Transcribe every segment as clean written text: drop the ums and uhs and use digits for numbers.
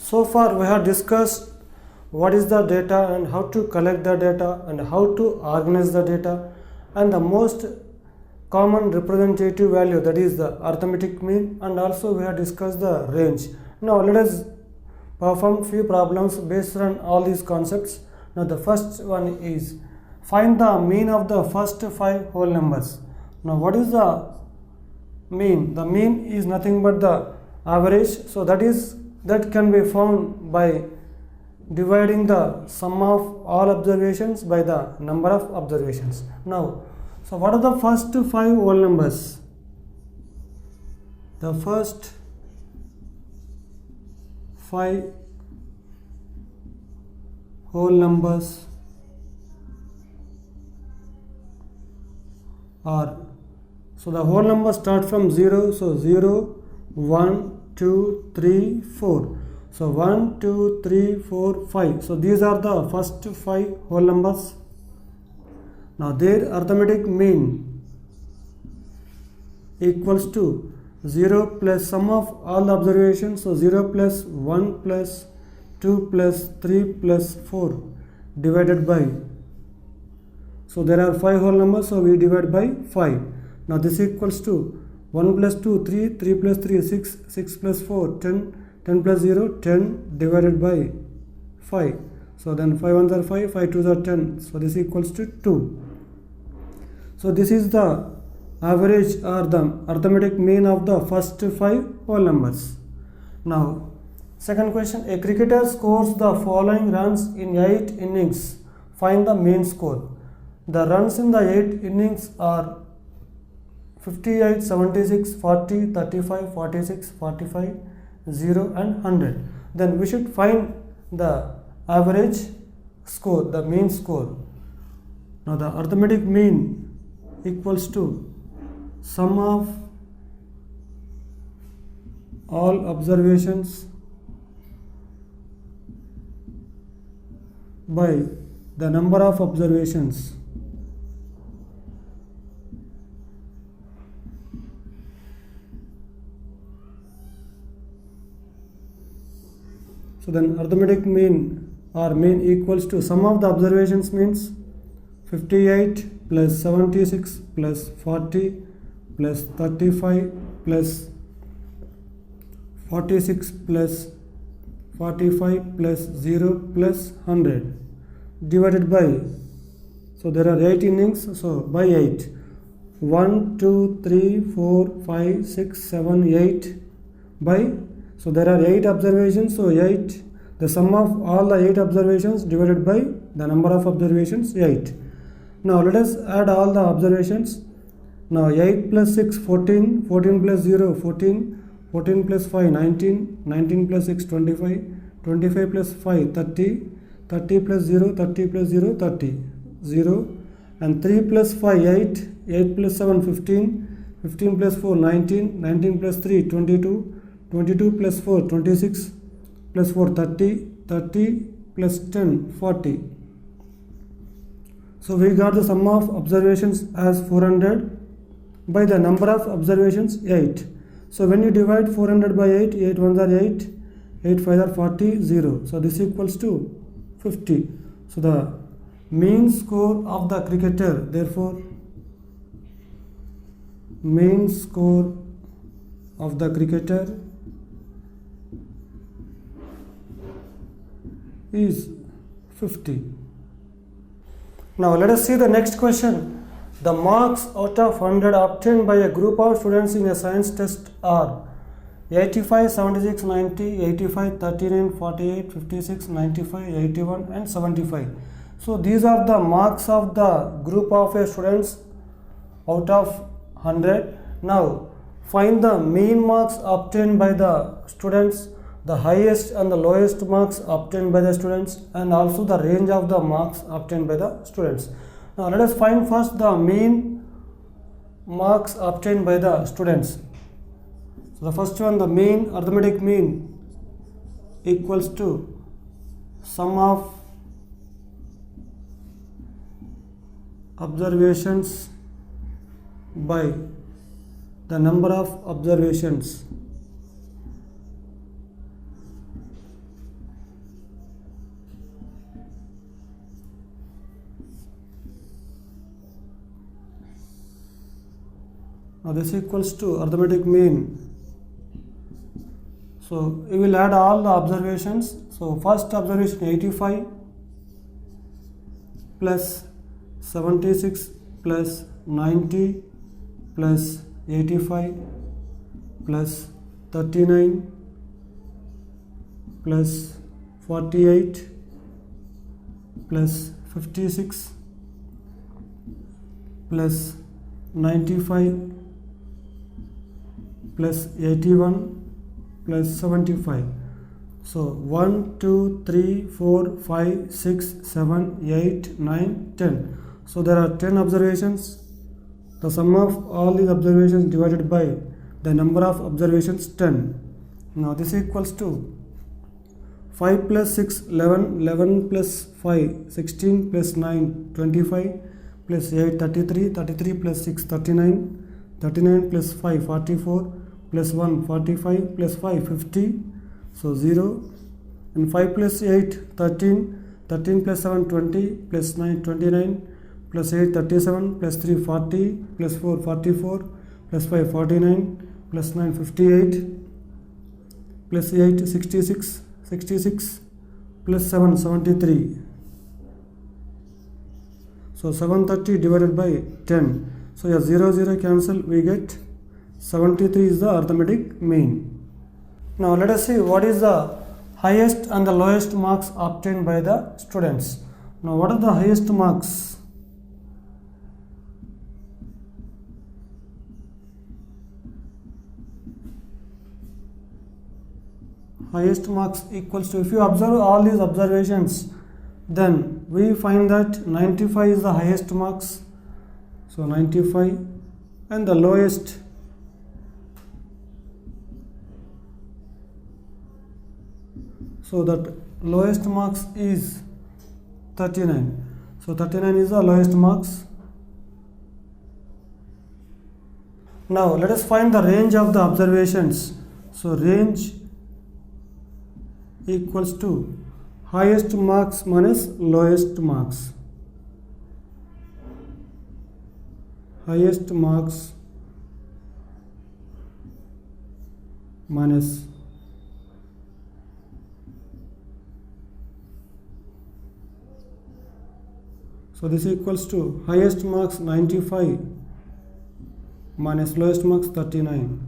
So far we have discussed what is the data and how to collect the data and how to organize the data and the most common representative value, that is the arithmetic mean, and also we have discussed the range. Now let us perform few problems based on all these concepts. Now the first one is find the mean of the first 5 whole numbers. Now what is the mean? The mean is nothing but the average, so that can be found by dividing the sum of all observations by the number of observations. Now, so what are the first 5 whole numbers? The first 5 whole numbers are, so the whole numbers start from 0, so 0, 1, 2, 3, 4. So 1, 2, 3, 4, 5. So these are the first 5 whole numbers. Now their arithmetic mean equals to 0 plus sum of all the observations. So 0 plus 1 plus 2 plus 3 plus 4 divided by, so there are 5 whole numbers, so we divide by 5. Now this equals to 1 plus 2, 3, 3 plus 3, 6, 6 plus 4, 10, 10 plus 0, 10 divided by 5. So then 5 ones are 5, 5 twos are 10. So this equals to 2. So this is the average or the arithmetic mean of the first 5 whole numbers. Now second question, a cricketer scores the following runs in 8 innings. Find the mean score. The runs in the 8 innings are 58, 76, 40, 35, 46, 45, 0 and 100. Then we should find the average score, the mean score. Now the arithmetic mean equals to sum of all observations by the number of observations. So then arithmetic mean or mean equals to sum of the observations means 58 plus 76 plus 40 plus 35 plus 46 plus 45 plus 0 plus 100 divided by, so there are 8 innings, so by 8. 1, 2, 3, 4, 5, 6, 7, 8 by, so there are 8 observations, so 8, the sum of all the 8 observations divided by the number of observations 8. Now let us add all the observations. Now 8 plus 6, 14, 14 plus 0, 14, 14 plus 5, 19, 19 plus 6, 25, 25 plus 5, 30, 30 plus 0, 30 plus 0, 30, 0, and 3 plus 5, 8, 8 plus 7, 15, 15 plus 4, 19, 19 plus 3, 22, 22 plus 4, 26 plus 4, 30, 30 plus 10, 40. So we got the sum of observations as 400 by the number of observations 8. So when you divide 400 by 8, 8 ones are 8, 8 5 are 40, 0. So this equals to 50. So the mean score of the cricketer, therefore mean score of the cricketer is 50. Now let us see the next question. The marks out of 100 obtained by a group of students in a science test are 85, 76, 90, 85, 39, 48, 56, 95, 81 and 75. So these are the marks of the group of students out of 100. Now find the mean marks obtained by the students, the highest and the lowest marks obtained by the students, and also the range of the marks obtained by the students. Now let us find first the mean marks obtained by the students. So the first one, the mean, arithmetic mean equals to sum of observations by the number of observations. Now this equals to arithmetic mean. So we will add all the observations. So first observation 85 plus 76 plus 90 plus 85 plus 39 plus 48 plus 56 plus 95 plus 81 plus 75. So 1, 2, 3, 4, 5, 6, 7, 8, 9, 10. So there are 10 observations. The sum of all these observations divided by the number of observations 10. Now this equals to 5 plus 6, 11, 11 plus 5, 16 plus 9, 25 plus 8, 33, 33 plus 6, 39, 39 plus 5, 44 plus 1, 45 plus 5, 50. So 0. And 5 plus 8, 13, 13 plus 7, 20 plus 9, 29 plus 8, 37 plus 3, 40 plus 4, 44 plus 5, 49 plus 9, 58 plus 8, 66, 66 plus 7, 73. So 730 divided by 10. So yeah, 0, 0 cancel, we get 73 is the arithmetic mean. Now let us see what is the highest and the lowest marks obtained by the students. Now what are the highest marks? Highest marks equals to, if you observe all these observations, then we find that 95 is the highest marks. So 95, and the lowest so that lowest marks is 39. So 39 is the lowest marks. Now let us find the range of the observations. So range equals to highest marks minus lowest marks. Highest marks minus so this equals to highest marks 95 minus lowest marks 39.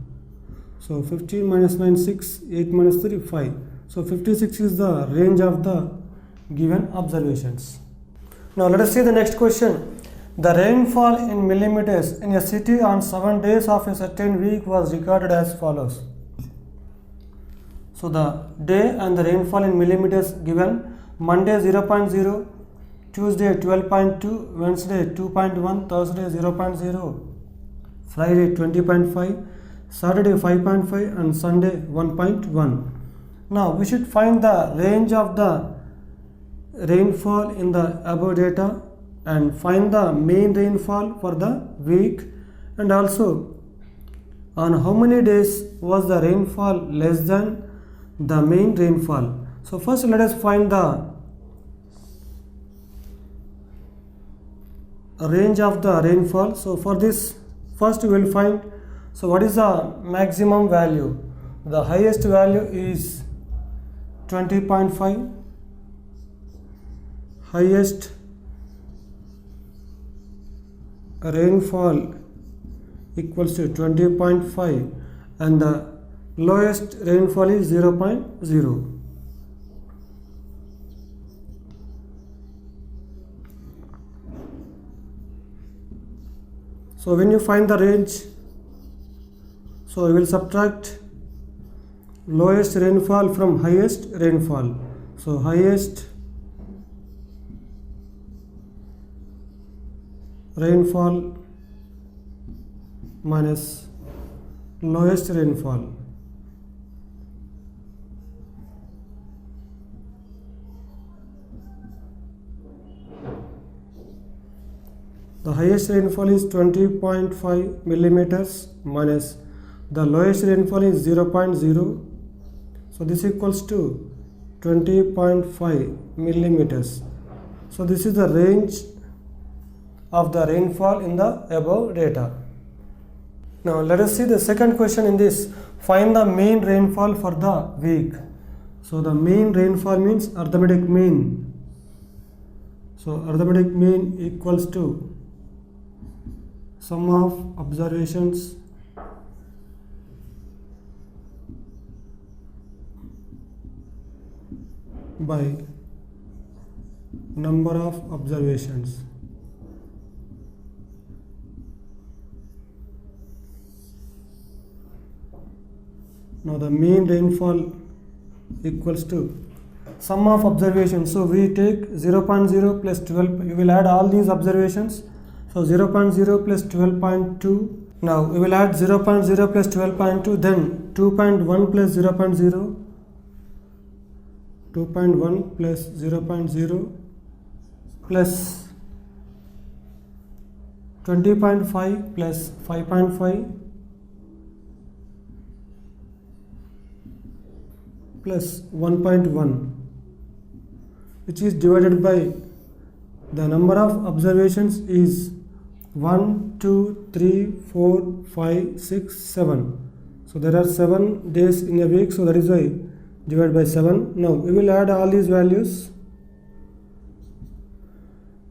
So 15 minus 9, 6, 8 minus 3, 5. So 56 is the range of the given observations. Now let us see the next question. The rainfall in millimeters in a city on 7 days of a certain week was recorded as follows. So the day and the rainfall in millimeters given: Monday 0.0, Tuesday 12.2, Wednesday 2.1, Thursday 0.0, Friday 20.5, Saturday 5.5 and Sunday 1.1. Now we should find the range of the rainfall in the above data and find the mean rainfall for the week, and also on how many days was the rainfall less than the mean rainfall. So first let us find the range of the rainfall. So for this, first we will find, so what is the maximum value? The highest value is 20.5, highest rainfall equals to 20.5 and the lowest rainfall is 0.0. So when you find the range, so we will subtract lowest rainfall from highest rainfall. So highest rainfall minus lowest rainfall. The highest rainfall is 20.5 millimeters minus the lowest rainfall is 0.0. So this equals to 20.5 millimeters. So this is the range of the rainfall in the above data. Now let us see the second question in this. Find the mean rainfall for the week. So the mean rainfall means arithmetic mean. So arithmetic mean equals to sum of observations by number of observations. Now the mean rainfall equals to sum of observations. So we take 0.0 plus 12. We will add all these observations. So 0.0 plus 12.2. Now we will add 0.0 plus 12.2. Then 2.1 plus 0.0. 2.1 plus 0.0 plus 20.5 plus 5.5 plus 1.1, which is divided by the number of observations is 1, 2, 3, 4, 5, 6, 7. So there are 7 days in a week, so that is why divided by 7. Now we will add all these values.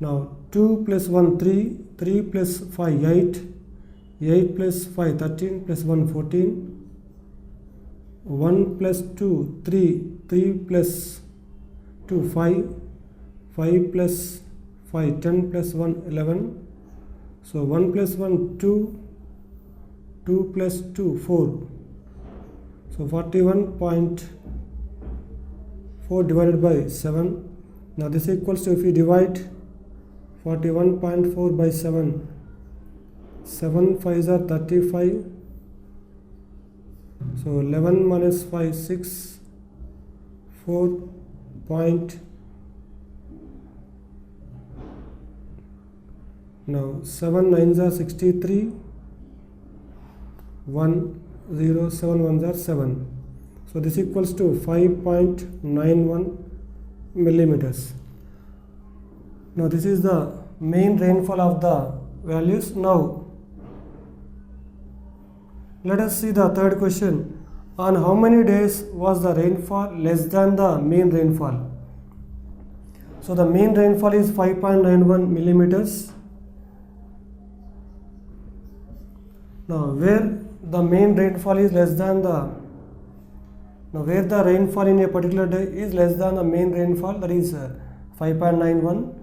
Now 2 plus 1 3, 3 plus 5 8, 8 plus 5 13 plus 1 14, 1 plus 2 3, 3 plus 2 5, 5 plus 5 10 plus 1 11. So 1 plus 1 2, 2 plus 2 4. So 41.4 divided by 7. Now this equals to, if we divide 41.4 by 7, 7 5s are 35. So 11 minus 5 6, 4 point. Now 7 9s are 63, 1 0 7 1s are 7. So this equals to 5.91 millimeters. Now this is the mean rainfall of the values. Now let us see the third question. On how many days was the rainfall less than the mean rainfall? So the mean rainfall is 5.91 millimeters. Now where the mean rainfall is less than the, now where the rainfall in a particular day is less than the mean rainfall, that is 5.91.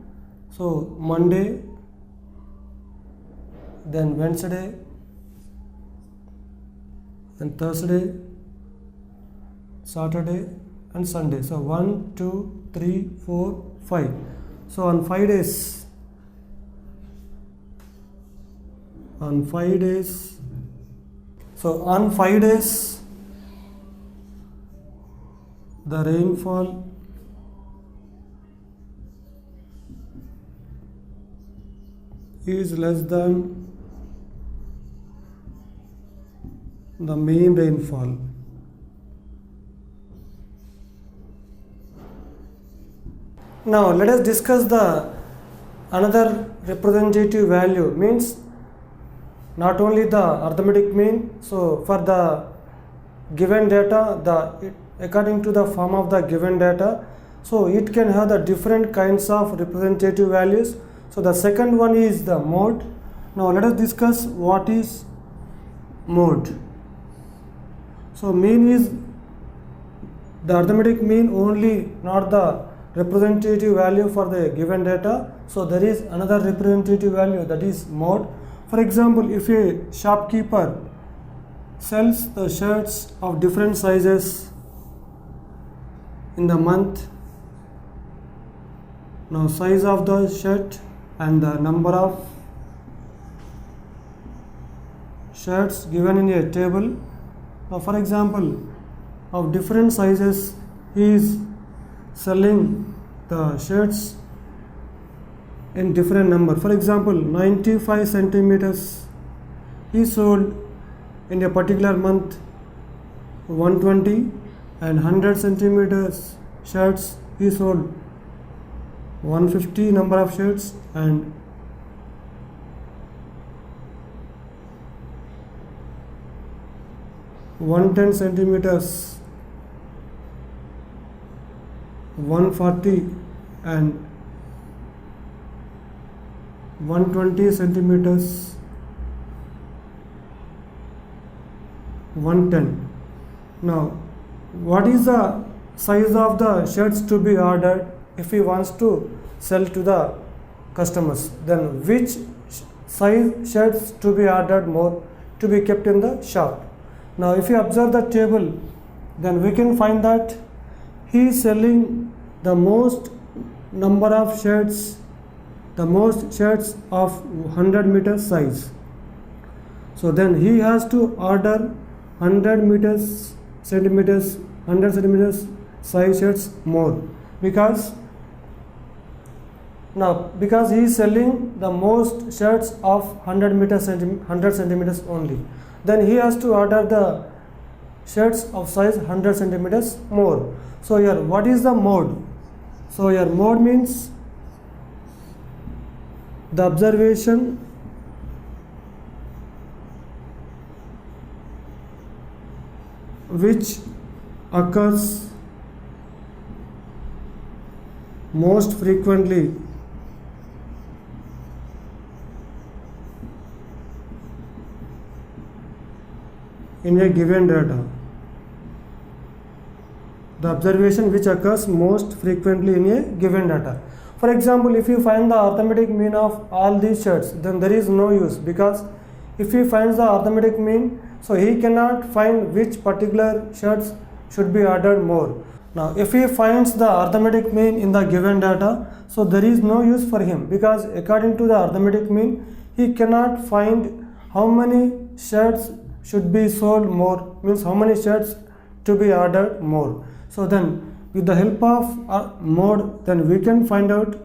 So Monday, then Wednesday, then Thursday, Saturday and Sunday. So 1 2 3 4 5. So on 5 days, so on 5 days the rainfall is less than the mean rainfall. Now let us discuss the another representative value, means not only the arithmetic mean. So for the given data, according to the form of the given data, so it can have the different kinds of representative values. So the second one is the mode. Now let us discuss what is mode. So mean is the arithmetic mean only, not the representative value for the given data. So there is another representative value, that is mode. For example, if a shopkeeper sells the shirts of different sizes in the month, now size of the shirt and the number of shirts given in a table. Now for example, of different sizes, he is selling the shirts in different number. For example, 95 centimeters he sold in a particular month 120, and 100 centimeters shirts he sold 150 number of shirts, and 110 centimeters, 140 and 120 centimeters, 110. Now, what is the size of the shirts to be ordered if he wants to sell to the customers? Then which size shirts to be ordered more to be kept in the shop? Now, if you observe the table, then we can find that he is selling the most number of shirts, the most shirts of 100 meters size. So then he has to order 100 centimeters size shirts more, because he is selling the most shirts of 100 centimeters only. Then he has to order the shirts of size 100 centimeters more. So here, what is the mode? So here, mode means the observation which occurs most frequently in a given data. The observation which occurs most frequently in a given data. For example, if you find the arithmetic mean of all these shirts, then there is no use, because if he finds the arithmetic mean, so he cannot find which particular shirts should be ordered more. Now, if he finds the arithmetic mean in the given data, so there is no use for him, because according to the arithmetic mean, he cannot find how many shirts should be sold more, means how many shirts to be ordered more. So then, with the help of mode, then we can find out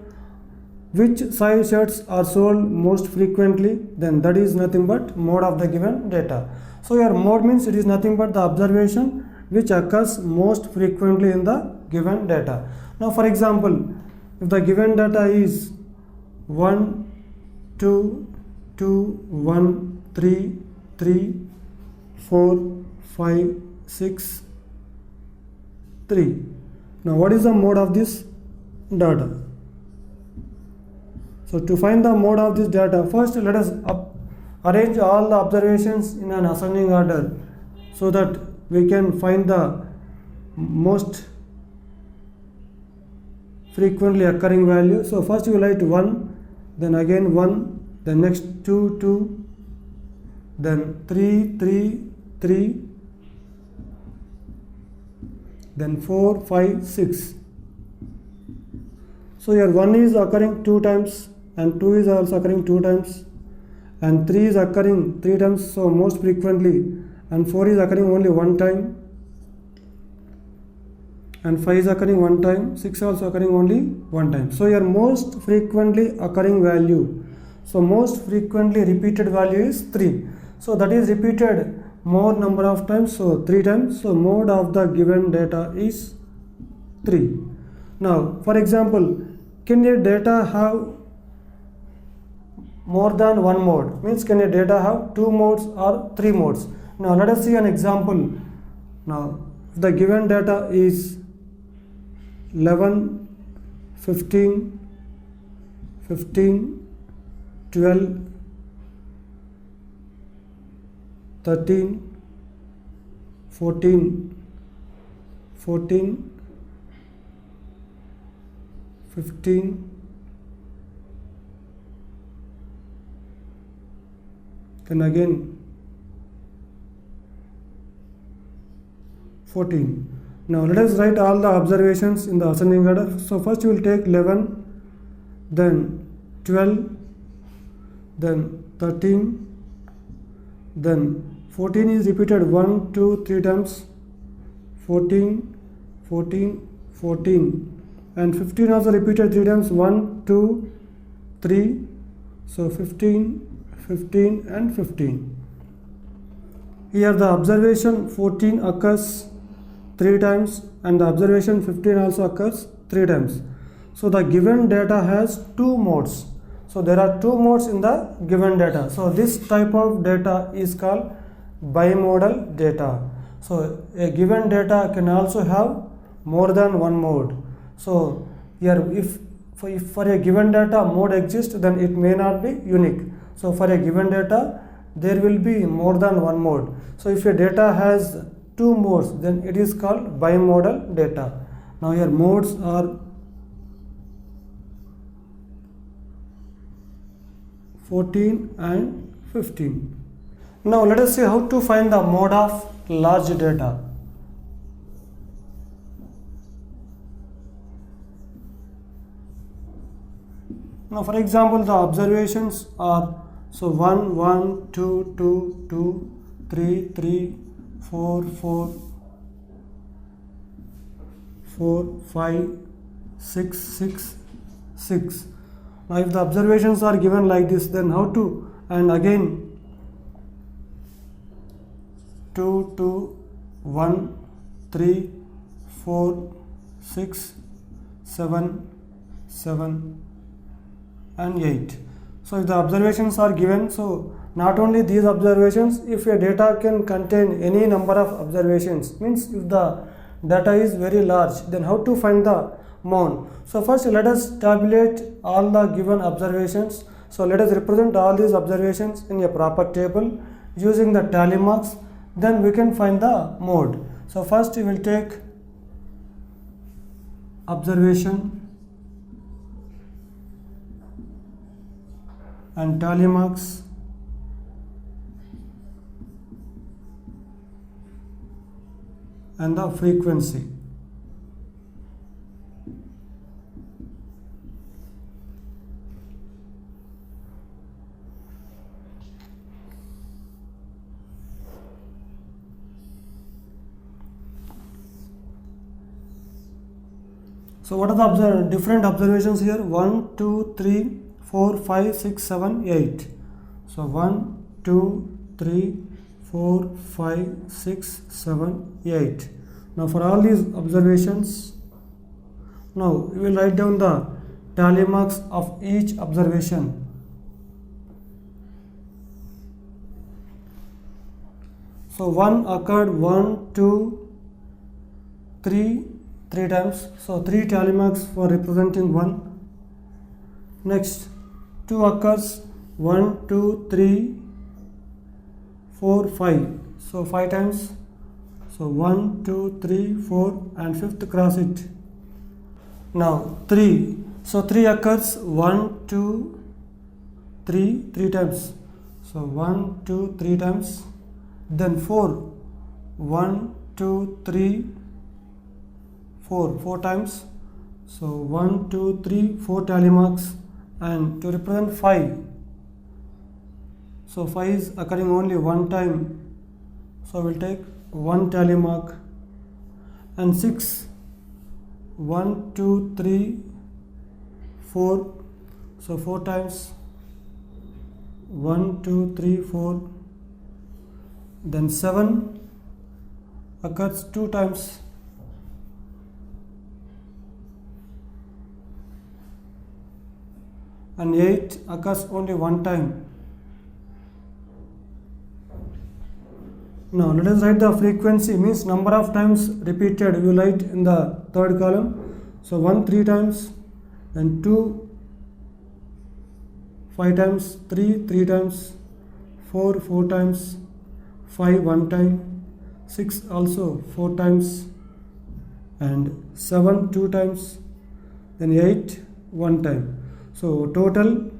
which size shirts are sold most frequently. Then that is nothing but mode of the given data. So your mode means it is nothing but the observation which occurs most frequently in the given data. Now, for example, if the given data is 1, 2, 2, 1, 3, 3, 4, 5, 6, 3. Now, what is the mode of this data? So, to find the mode of this data, first let us arrange all the observations in an ascending order, so that we can find the most frequently occurring value. So, first you write 1, then again 1, then next 2, 2, then 3, 3, 3, then 4, 5, 6. So here 1 is occurring 2 times, and 2 is also occurring 2 times, and 3 is occurring 3 times, so most frequently, and 4 is occurring only 1 time, and 5 is occurring 1 time, 6 also occurring only 1 time. So your most frequently occurring value, so most frequently repeated value is 3. So that is repeated more number of times, so 3 times. So mode of the given data is 3. Now, for example, can a data have more than one mode? Means, can a data have 2 modes or 3 modes? Now, let us see an example. Now, if the given data is 11, 15, 15, 12, 13, 14, 14, 15, then again 14. Now let us write all the observations in the ascending order. So first you will take 11, then 12, then 13, then 14 is repeated 1, 2, 3 times, 14, 14, 14, and 15 also repeated 3 times, 1, 2, 3, so 15, 15 and 15. Here the observation 14 occurs 3 times, and the observation 15 also occurs 3 times. So the given data has 2 modes. So there are 2 modes in the given data. So this type of data is called bimodal data. So a given data can also have more than one mode. So here if for a given data mode exists, then it may not be unique. So for a given data there will be more than one mode. So if a data has two modes, then it is called bimodal data. Now here modes are 14 and 15. Now let us see how to find the mode of large data. Now for example, the observations are 1, 1, 2, 2, 2, 3, 3, 4, 4, 4, 5, 6, 6, 6. Now if the observations are given like this, then how to, and again 2, 2, 1, 3, 4, 6, 7, 7 and 8. So if the observations are given, so not only these observations, if a data can contain any number of observations, means if the data is very large, then how to find the mode? So first let us tabulate all the given observations. So let us represent all these observations in a proper table using the tally marks, then we can find the mode. So first we will take observation and tally marks, and the frequency. So what are the different observations here? 1, 2, 3, 4, 5, 6, 7, 8. So 1, 2, 3, 4, 5, 6, 7, 8. Now for all these observations, now we will write down the tally marks of each observation. So 1 occurred 1, 2, 3 times. So 3 tally marks for representing 1. Next 2 occurs 1, 2, 3, 4, 5. So 5 times. So 1, 2, 3, 4 and 5th cross it. Now 3. So 3 occurs 1, 2, 3 times. So 1, 2, 3 times. Then 4. 1, 2, 3, 4 times. So 1, 2, 3, 4 tally marks. And to represent 5, so 5 is occurring only one time, so we'll take 1 tally mark. And 6, 1, 2, 3, 4, so 4 times. 1, 2, 3, 4. Then 7 occurs 2 times. And 8 occurs only one time. Now let us write the frequency, means number of times repeated. We will write in the third column. So 1 3 times, then 2 5 times, 3 times, 4 times, 5 1 time, 6 also 4 times, and 7 2 times, then 8 1 time. So total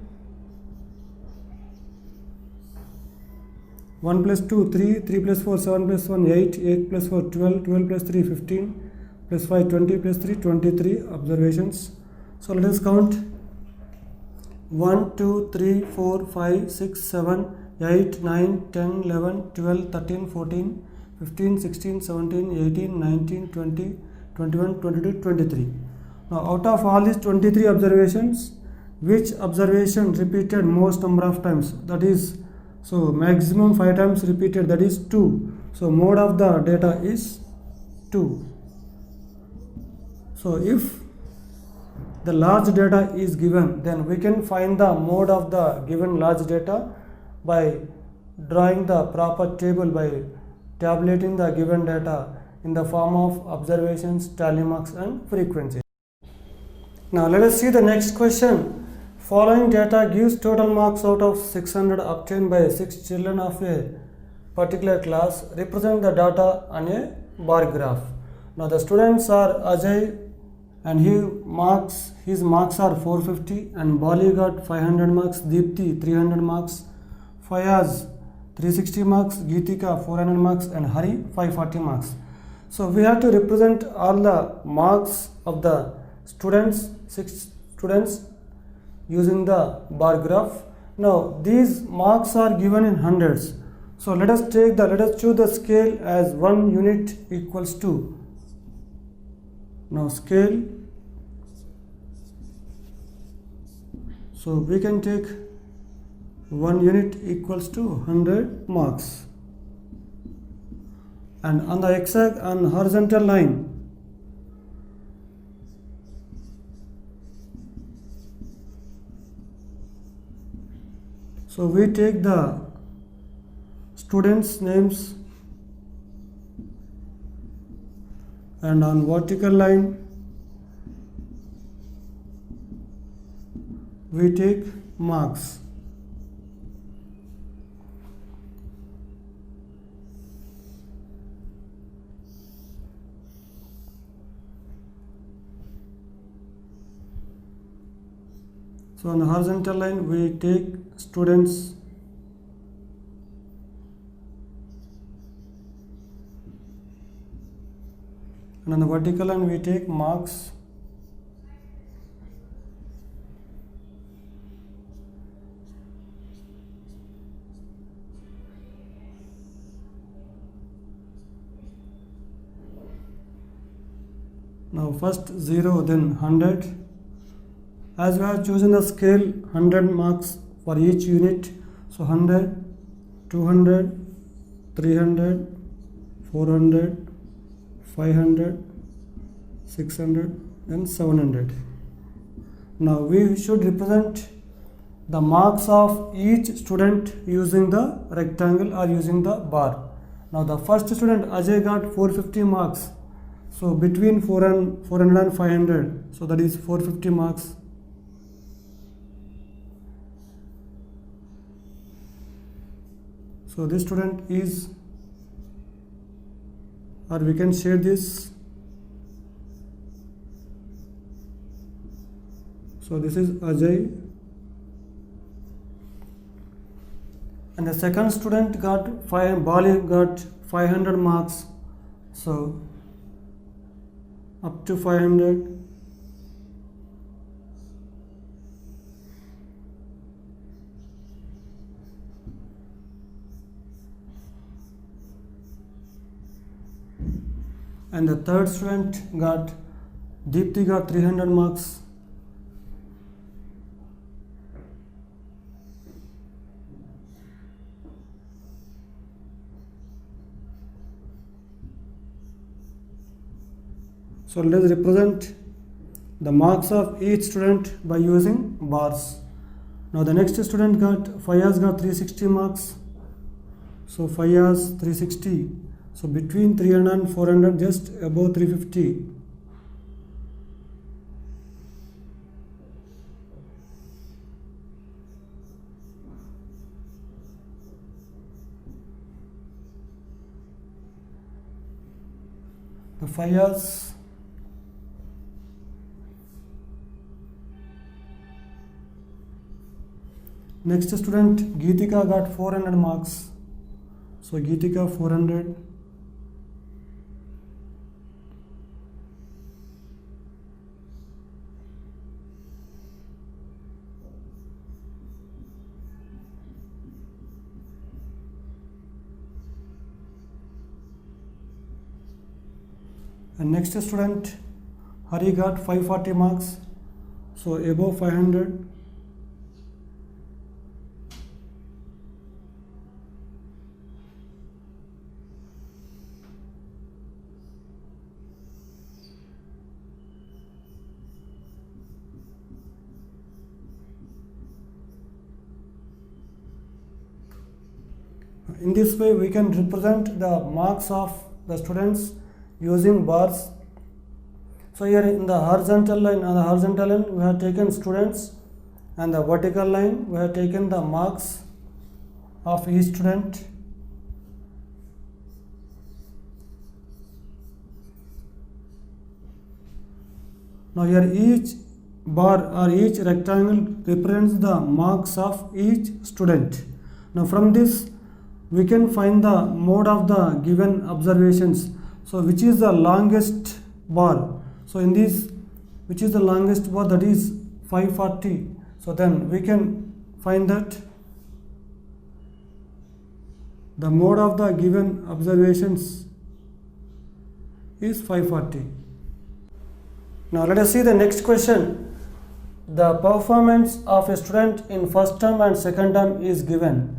1 plus 2 3, 3 plus 4 7 plus 1 8, 8 plus 4 12, 12 plus 3 15, plus 5 20, plus 3 23 observations. So let us count 1 2 3 4 5 6 7 8 9 10 11 12 13 14 15 16 17 18 19 20 21 22 23. Now out of all these 23 observations, which observation repeated most number of times? That is, so maximum 5 times repeated, that is 2. So mode of the data is 2. So if the large data is given, then we can find the mode of the given large data by drawing the proper table by tabulating the given data in the form of observations, tally marks and frequency. Now let us see the next question. Following data gives total marks out of 600 obtained by 6 children of a particular class. Represent the data on a bar graph. Now the students are Ajay and his marks are 450, and Bali got 500 marks, Deepti 300 marks, Fayaz 360 marks, Geetika 400 marks and Hari 540 marks. So we have to represent all the marks of the students, 6 students, using the bar graph. Now these marks are given in hundreds. So let us choose the scale as 1 unit equals to. Now scale. So we can take 1 unit equals to 100 marks. And on the exact and horizontal line, so we take the students' names, and on vertical line we take marks. So on the horizontal line we take students, and on the vertical line we take marks. Now first 0, then 100. As we have chosen the scale 100 marks for each unit, so 100, 200, 300, 400, 500, 600 and 700. Now we should represent the marks of each student using the rectangle or using the bar. Now the first student Ajay got 450 marks. So between 400 and 500, so that is 450 marks. So this student is, or we can share this. So this is Ajay, and the second student Bali got 500 marks. So up to 500. And the third student Deepti got 300 marks. So let us represent the marks of each student by using bars. Now the next student Fayaz got 360 marks. So Fayaz 360. So between 300 and 400, just above 350. The Fayaz. Next student Geetika got 400 marks. So Geetika 400. And next student Hari got 540 marks. So above 500. in this way we can represent the marks of the students using bars. So here in the horizontal line, on the horizontal line we have taken students, and the vertical line we have taken the marks of each student. Now here each bar or each rectangle represents the marks of each student. Now from this we can find the mode of the given observations. So which is the longest bar? So in this, which is the longest bar, that is 540. So then we can find that the mode of the given observations is 540. Now let us see the next question. The performance of a student in first term and second term is given.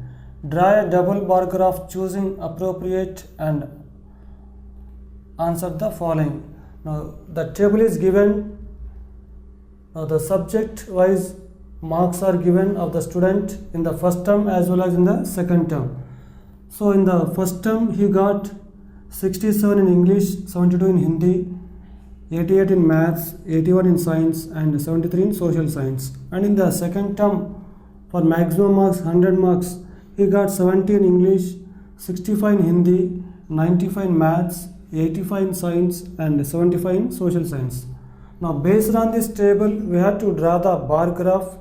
Draw a double bar graph choosing appropriate and answer the following. Now the table is given. Now the subject wise marks are given of the student in the first term as well as in the second term. So in the first term he got 67 in English, 72 in Hindi, 88 in maths, 81 in science, and 73 in social science. And in the second term, for maximum marks, 100 marks, he got 70 in English, 65 in Hindi, 95 in maths, 85 in science, and 75 in social science. Now based on this table we have to draw the bar graph.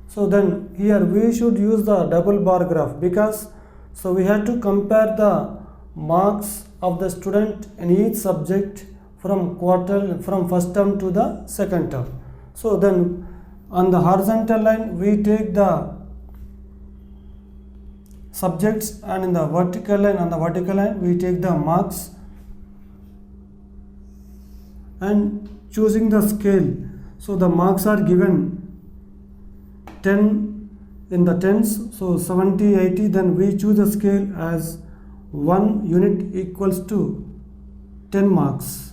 So then here we should use the double bar graph, because so we have to compare the marks of the student in each subject from first term to the second term. So then on the horizontal line we take the subjects, and in the vertical line we take the marks, and choosing the scale. So the marks are given 10 in the tens, so 70, 80, then we choose the scale as 1 unit equals to 10 marks.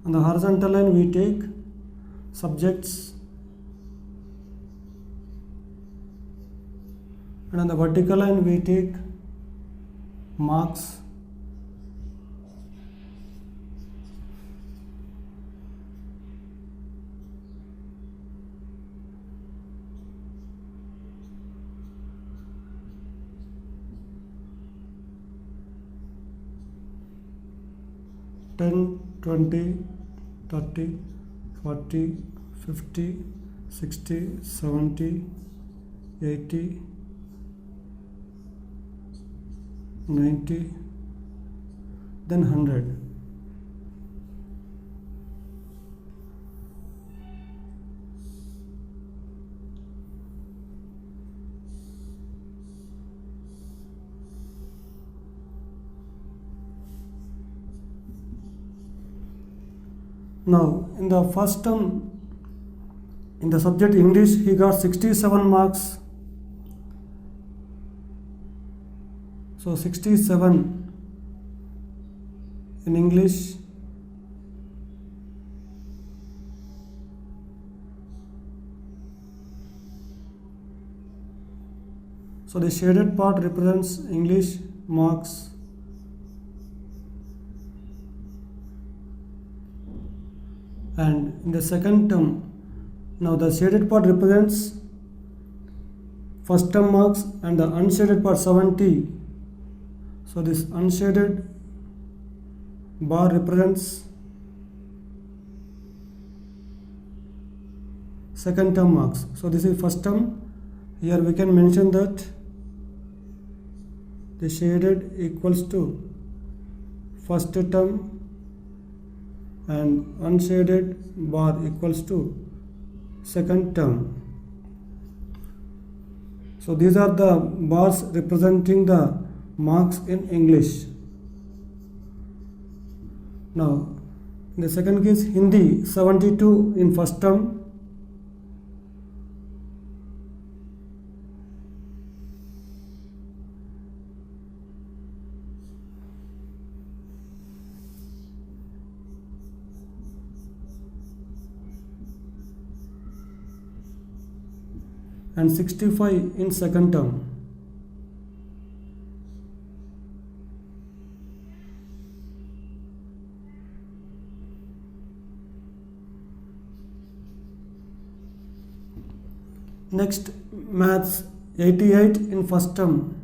On the horizontal line we take subjects, and on the vertical line we take marks. Ten, 20, 30, 40, 50, 60, 70, 80, 90, then 100. Now in the first term, in the subject English, he got 67 marks. So 67 in English. So the shaded part represents English marks. And in the second term, now the shaded part represents first term marks, and the unshaded part 70. So this unshaded bar represents second term marks. So this is first term. Here we can mention that the shaded equals to first term and unshaded bar equals to second term. So these are the bars representing the marks in English. Now in the second case, Hindi 72 in first term, and 65 in second term. Next, maths 88 in first term.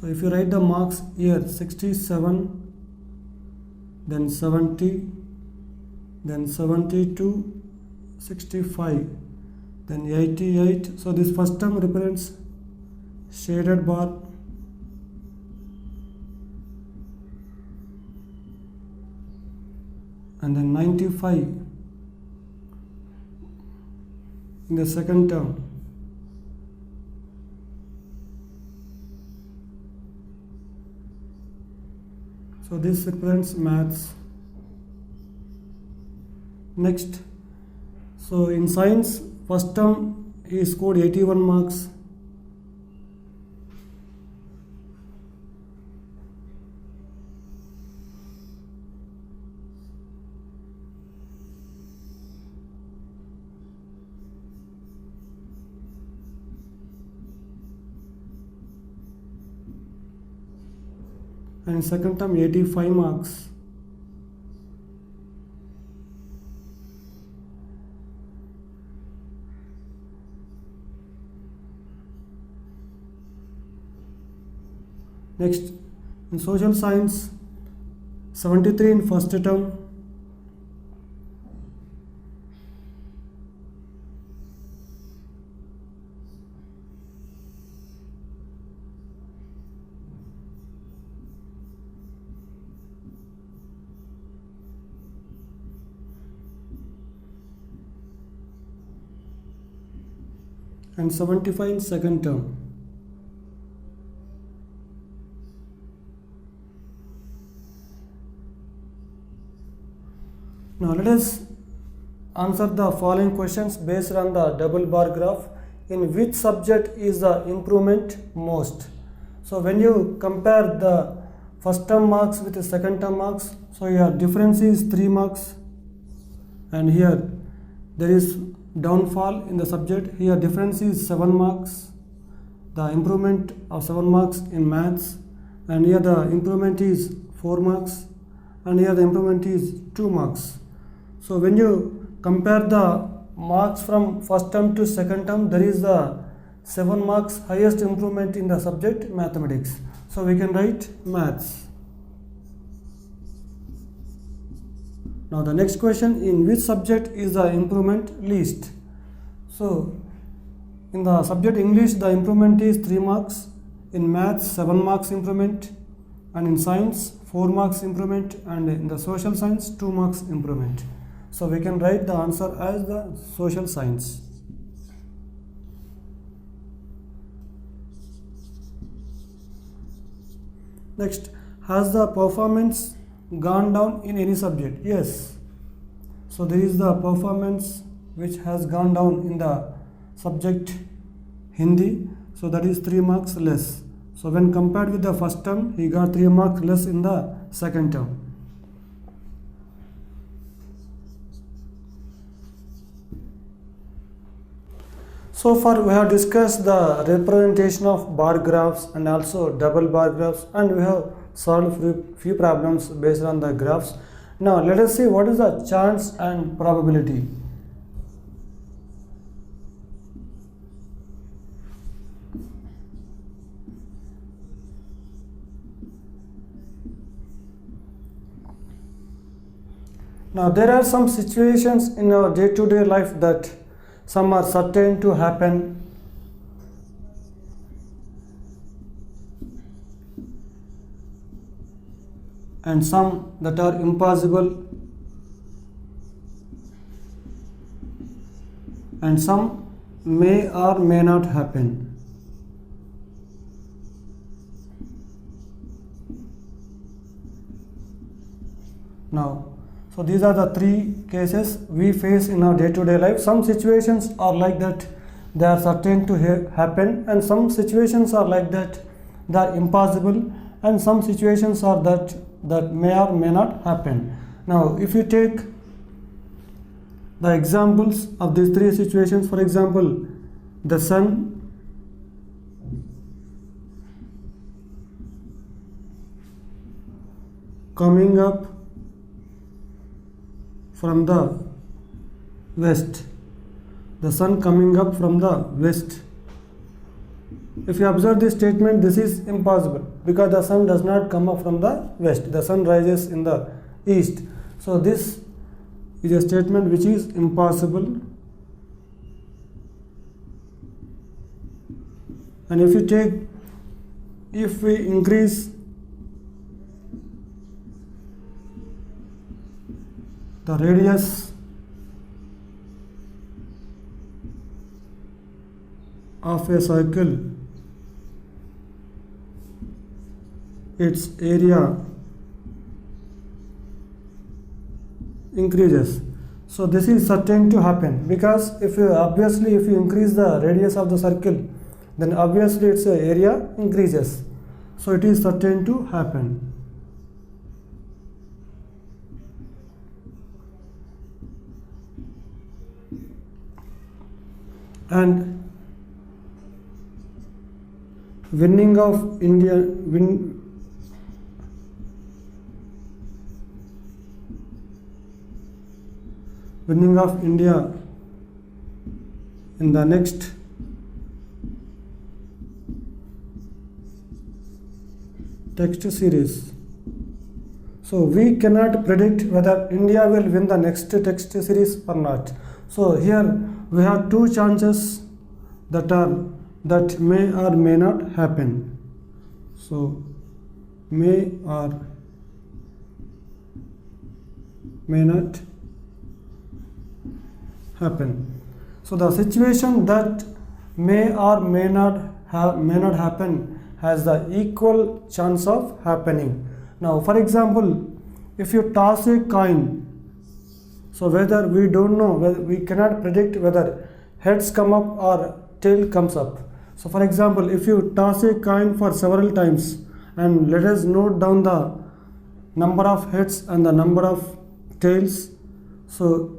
So if you write the marks here, 67, then 70, then 72, 65, then 88. So this first term represents shaded bar, and then 95 in the second term. So this represents maths. Next, so in science, first term he scored 81 marks. And second term 85 marks. Next, in social science, 73 in first term. And 75 in second term. Now let us answer the following questions based on the double bar graph. In which subject is the improvement most? So when you compare the first term marks with the second term marks, so your difference is 3 marks, and here there is downfall in the subject. Here difference is 7 marks, the improvement of 7 marks in maths, and here the improvement is 4 marks, and here the improvement is 2 marks. So when you compare the marks from first term to second term, there is the 7 marks highest improvement in the subject mathematics. So we can write maths. Now the next question, in which subject is the improvement least? So in the subject English, the improvement is 3 marks, in maths 7 marks improvement, and in science 4 marks improvement, and in the social science 2 marks improvement. So we can write the answer as the social science. Next, has the performance gone down in any subject? Yes. So there is the performance which has gone down in the subject Hindi. So that is 3 marks less. So when compared with the first term, he got 3 marks less in the second term. So far we have discussed the representation of bar graphs and also double bar graphs, and we have solved few problems based on the graphs. Now let us see what is the chance and probability. Now there are some situations in our day-to-day life that some are certain to happen, and some that are impossible, and some may or may not happen. Now, so these are the 3 cases we face in our day-to-day life. Some situations are like that they are certain to happen, and some situations are like that, they are impossible, and some situations are that may or may not happen. Now if you take the examples of these three situations, for example, the sun coming up from the west, the sun coming up from the west. If you observe this statement, this is impossible because the sun does not come up from the west, the sun rises in the east. So this is a statement which is impossible. And if we increase the radius of a circle, its area increases. So this is certain to happen, because if you increase the radius of the circle, then obviously its area increases. So it is certain to happen. And winning of India in the next text series. So we cannot predict whether India will win the next text series or not. So here we have two chances that may or may not happen. So may or may not happen. So the situation that may or may not happen has the equal chance of happening. Now for example, if you toss a coin, so whether we don't know, we cannot predict whether heads come up or tail comes up. So for example, if you toss a coin for several times, and let us note down the number of heads and the number of tails. So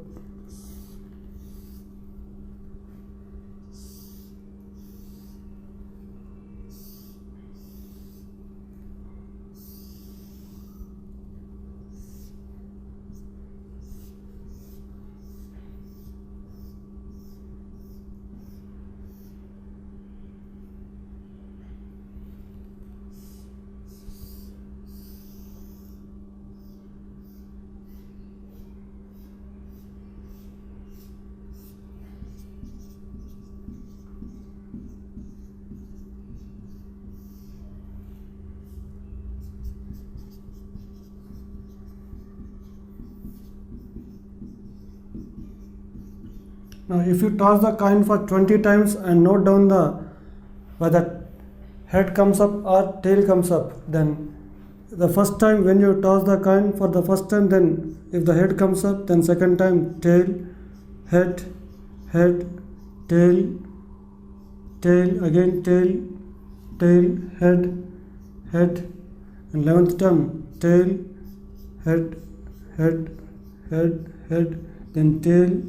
now if you toss the coin for 20 times and note down whether head comes up or tail comes up, then the first time when you toss the coin for the first time, then if the head comes up, then second time tail, head, tail, again tail, head, and 11th time tail, head, then tail,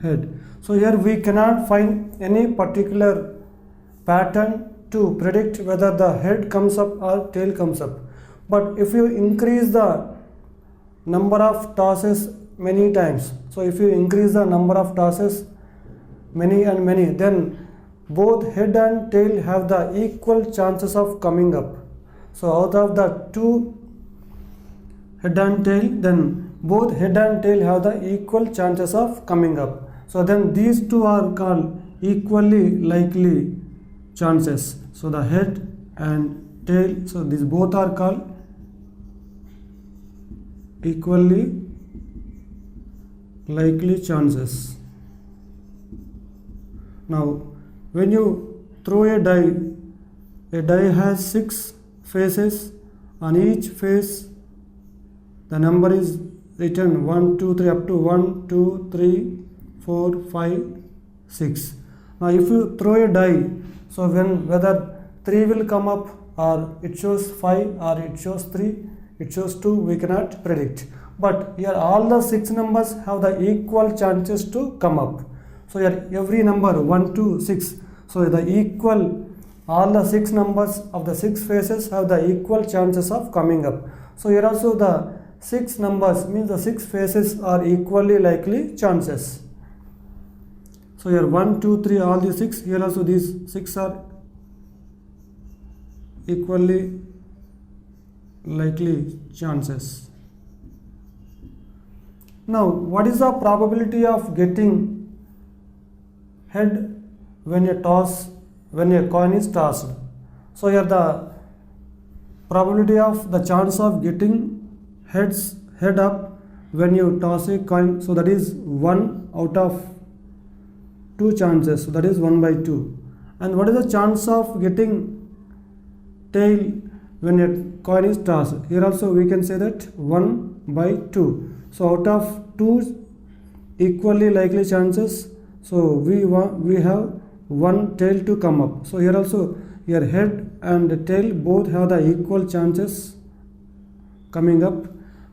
head. So here we cannot find any particular pattern to predict whether the head comes up or tail comes up. But if you increase the number of tosses many times, so if you increase the number of tosses many, then both head and tail have the equal chances of coming up. So out of the two head and tail, then both head and tail have the equal chances of coming up. So then these two are called equally likely chances. So the head and tail, so these both are called equally likely chances. Now when you throw a die has 6 faces. On each face the number is written 1, 2, 3 up to 1, 2, 3, 4, 5, 6. Now if you throw a die, so whether 3 will come up, or it shows 5, or it shows 3, it shows 2, we cannot predict. But here all the 6 numbers have the equal chances to come up. So here every number 1, 2, 6. So the equal, all the 6 numbers of the 6 faces have the equal chances of coming up. So here also the 6 numbers means the 6 faces are equally likely chances. So here 1, 2, 3, all these 6, here also these 6 are equally likely chances. Now what is the probability of getting head when a coin is tossed? So here the probability of the chance of getting head up when you toss a coin, so that is 1 out of 2 chances, so that is 1 by 2. And what is the chance of getting tail when a coin is tossed? Here also we can say that 1 by 2. So out of 2 equally likely chances, so we have 1 tail to come up. So here also, here head and tail both have the equal chances coming up.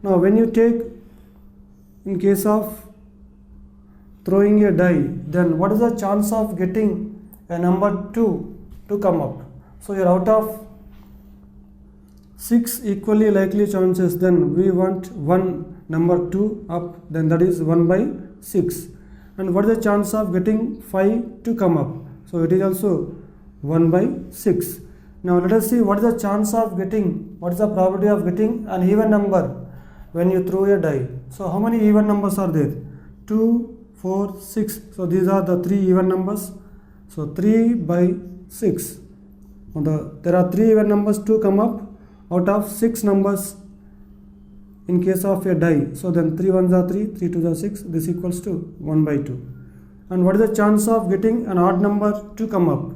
Now when you take, in case of throwing a die, then what is the chance of getting a number 2 to come up? So here out of 6 equally likely chances, then we want one number 2 up, then that is 1 by 6. And what is the chance of getting 5 to come up? So it is also 1 by 6. Now let us see what is the chance of getting, what is the probability of getting an even number when you throw a die. So how many even numbers are there? 2, 4, 6. So these are the 3 even numbers. So 3 by 6. There are 3 even numbers to come up out of 6 numbers in case of a die. So then 3 ones are 3, 3 twos are 6, this equals to 1 by 2. And what is the chance of getting an odd number to come up?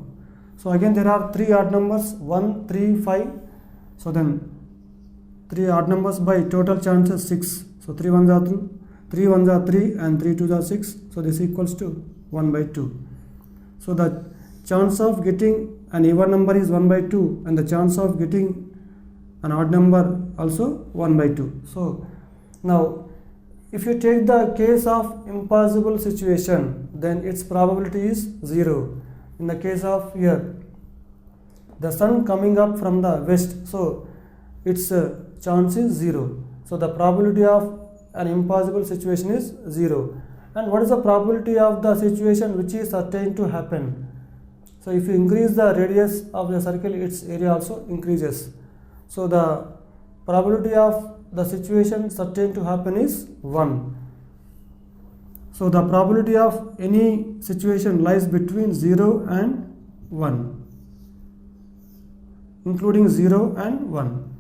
So again there are 3 odd numbers, 1, 3, 5. So then 3 odd numbers by total chances 6. So 3 ones are 2, 3 ones are 3, and 3 twos are 6. So this equals to 1 by 2. So the chance of getting an even number is 1 by 2, and the chance of getting an odd number also 1 by 2. So now if you take the case of impossible situation, then its probability is 0. In the case of here, the sun coming up from the west, so its chance is 0. So the probability of an impossible situation is 0. And what is the probability of the situation which is certain to happen? So if you increase the radius of the circle, its area also increases. So the probability of the situation certain to happen is 1. So the probability of any situation lies between 0 and 1, including 0 and 1.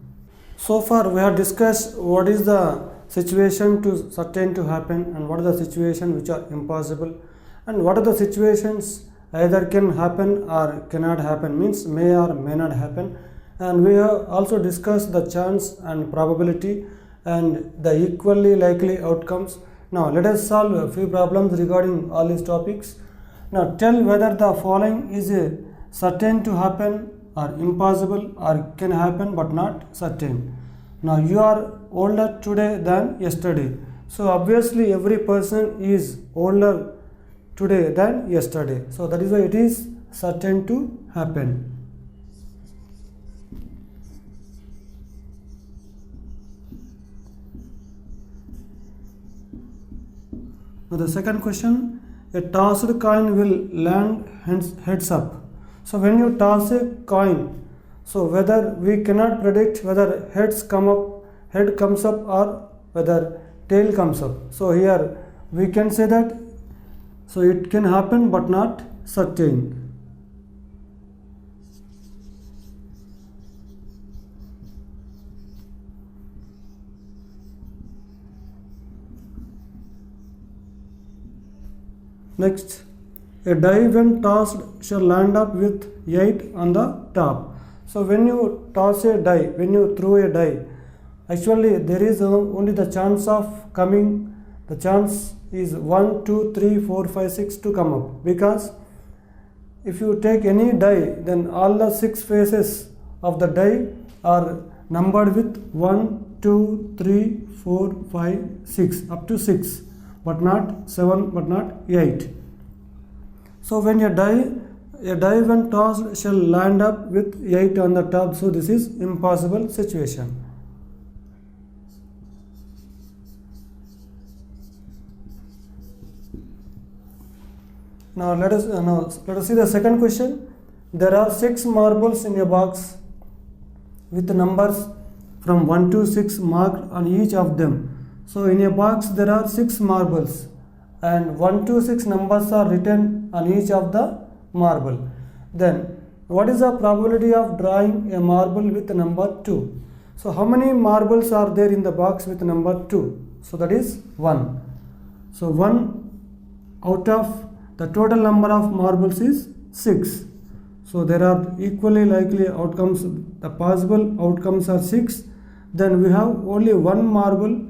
So far we have discussed what is the situation to certain to happen, and what are the situations which are impossible, and what are the situations either can happen or cannot happen, means may or may not happen. And we have also discussed the chance and probability and the equally likely outcomes. Now let us solve a few problems regarding all these topics. Now tell whether the following is certain to happen or impossible or can happen but not certain. Now you are older today than yesterday. So obviously every person is older today than yesterday. So that is why it is certain to happen. Now the second question, a tossed coin will land heads up. So when you toss a coin, so whether we cannot predict whether head comes up or whether tail comes up. So here we can say that, so it can happen but not certain. Next, a die when tossed shall land up with 8 on the top. So when you toss a die, when you throw a die, actually there is only the chance of coming the chance is 1, 2, 3, 4, 5, 6 to come up, because if you take any die, then all the 6 faces of the die are numbered with 1, 2, 3, 4, 5, 6 up to 6, but not 7, but not 8. So when a die when tossed shall land up with 8 on the top, so this is impossible situation. Now let us see the second question. There are 6 marbles in a box with numbers from 1 to 6 marked on each of them. So in a box there are 6 marbles and 1 to 6 numbers are written on each of the marble. Then what is the probability of drawing a marble with number 2? So how many marbles are there in the box with number 2? So that is 1. So 1 out of the total number of marbles is 6. So there are equally likely outcomes. The possible outcomes are 6. Then we have only 1 marble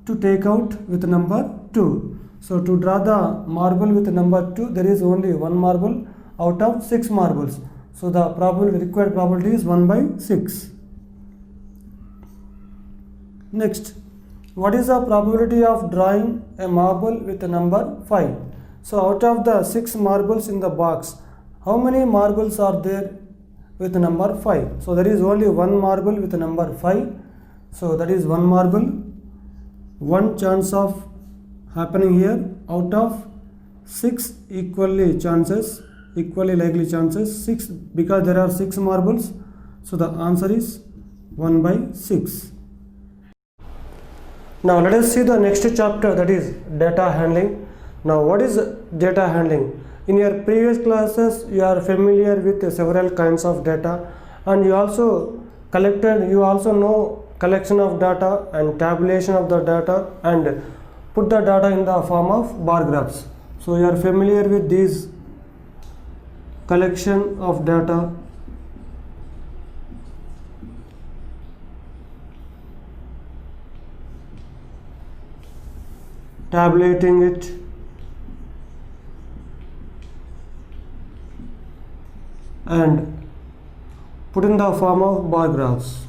to take out with number 2. So to draw the marble with number 2, there is only 1 marble out of 6 marbles. So the required probability is 1 by 6. Next, what is the probability of drawing a marble with number 5? So out of the 6 marbles in the box, how many marbles are there with number 5? So there is only 1 marble with number 5. So that is 1 marble. 1 chance of happening here out of 6 equally likely chances, 6, because there are 6 marbles. So the answer is 1 by 6. Now let us see the next chapter, that is data handling. Now what is data handling? In your previous classes you are familiar with several kinds of data, and you also know collection of data and tabulation of the data and put the data in the form of bar graphs. So you are familiar with these collection of data, tabulating it, and put in the form of bar graphs.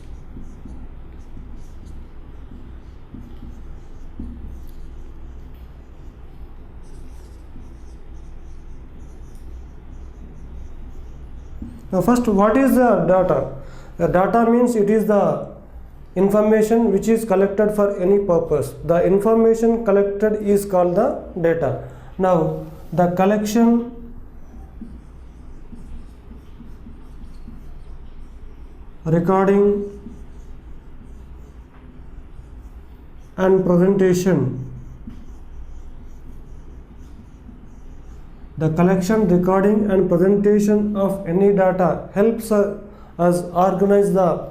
Now first, what is the data? The data means it is the information which is collected for any purpose. The information collected is called the data. Now the collection, recording and presentation. The collection, recording and presentation of any data helps us organize the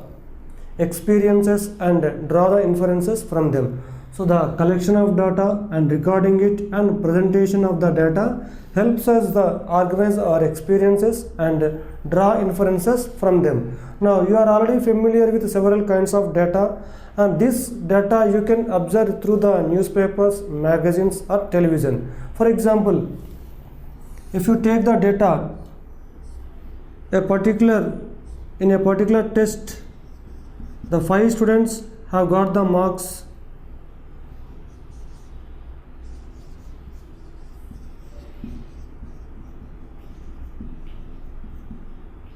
experiences and draw the inferences from them. So the collection of data and recording it and presentation of the data helps us organize our experiences and draw inferences from them. Now you are already familiar with several kinds of data, and this data you can observe through the newspapers, magazines or television. For example, if you take the data, in a particular test, the 5 students have got the marks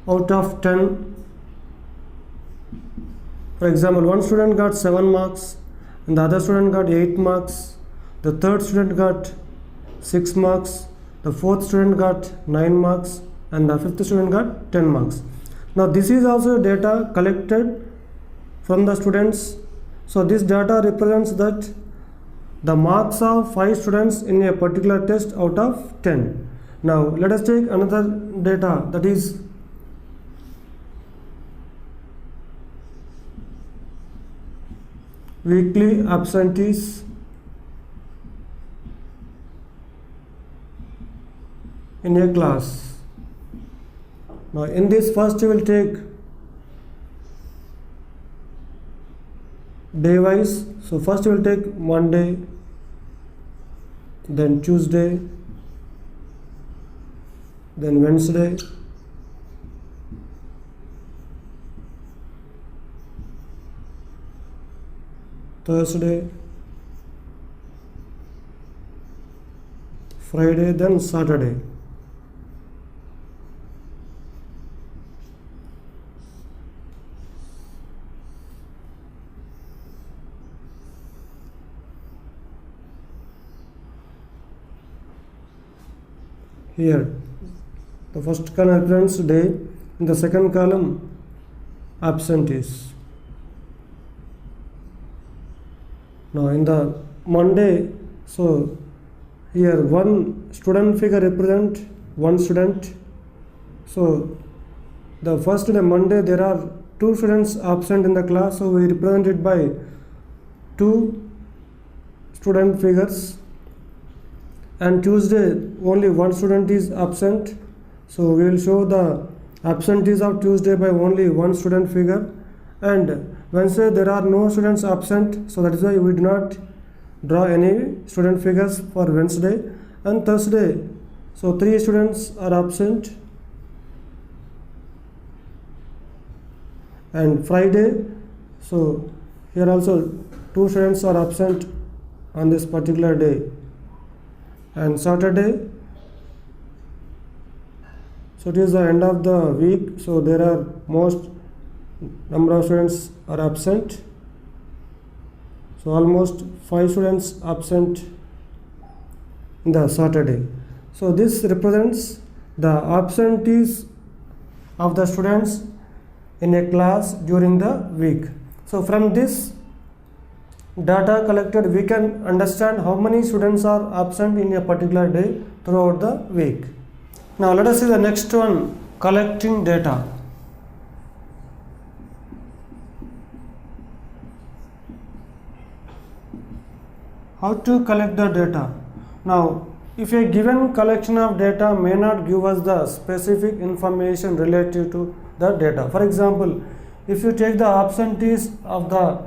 out of 10. For example, one student got 7 marks and the other student got 8 marks, the third student got 6 marks, the fourth student got 9 marks, and the fifth student got 10 marks. Now this is also data collected from the students. So this data represents that the marks of 5 students in a particular test out of 10. Now let us take another data, that is weekly absentees in a class. Now in this, first you will take day wise. So first you will take Monday, then Tuesday, then Wednesday, Thursday, Friday, then Saturday. Here, the first column represents day, in the second column absentees. Now in the Monday, so here one student figure represent one student. So the first day Monday there are two students absent in the class, so we represent it by two student figures. And Tuesday only one student is absent, so we will show the absentees of Tuesday by only one student figure. And Wednesday there are no students absent, so that is why we do not draw any student figures for Wednesday. And Thursday, so three students are absent. And Friday, so here also two students are absent on this particular day. And Saturday, so it is the end of the week, so there are most number of students are absent, so almost 5 students absent in the Saturday. So this represents the absentees of the students in a class during the week. So from this data collected, we can understand how many students are absent in a particular day throughout the week. Now let us see the next one, collecting data. How to collect the data? Now, if a given collection of data may not give us the specific information related to the data. For example, if you take the absentees of the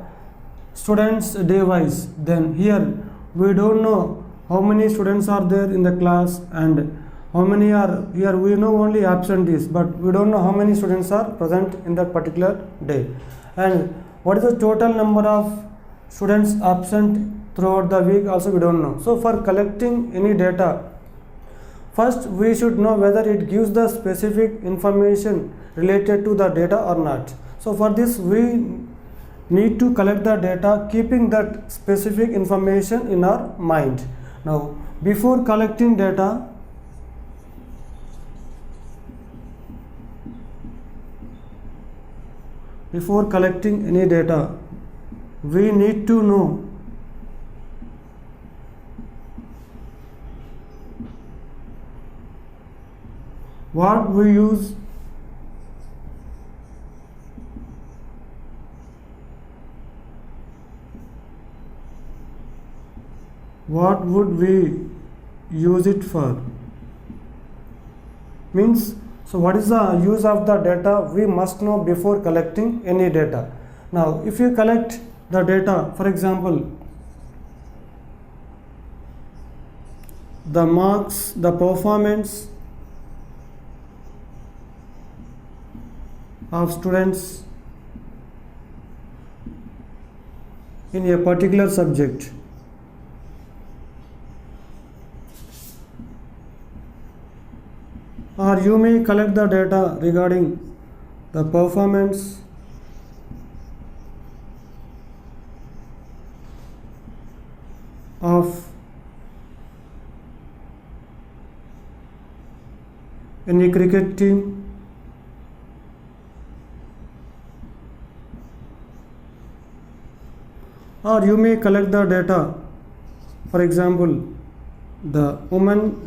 students day wise, then here we don't know how many students are there in the class and how many are here. We know only absentees, but we don't know how many students are present in that particular day. And what is the total number of students absent throughout the week, also we don't know. So for collecting any data, first we should know whether it gives the specific information related to the data or not. So for this we need to collect the data keeping that specific information in our mind. Now before collecting data, before collecting any data, we need to know what we use what would we use it for, means, so what is the use of the data we must know before collecting any data. Now if you collect the data, for example the marks, the performance of students in a particular subject, or you may collect the data regarding the performance of any cricket team, or you may collect the data, for example the women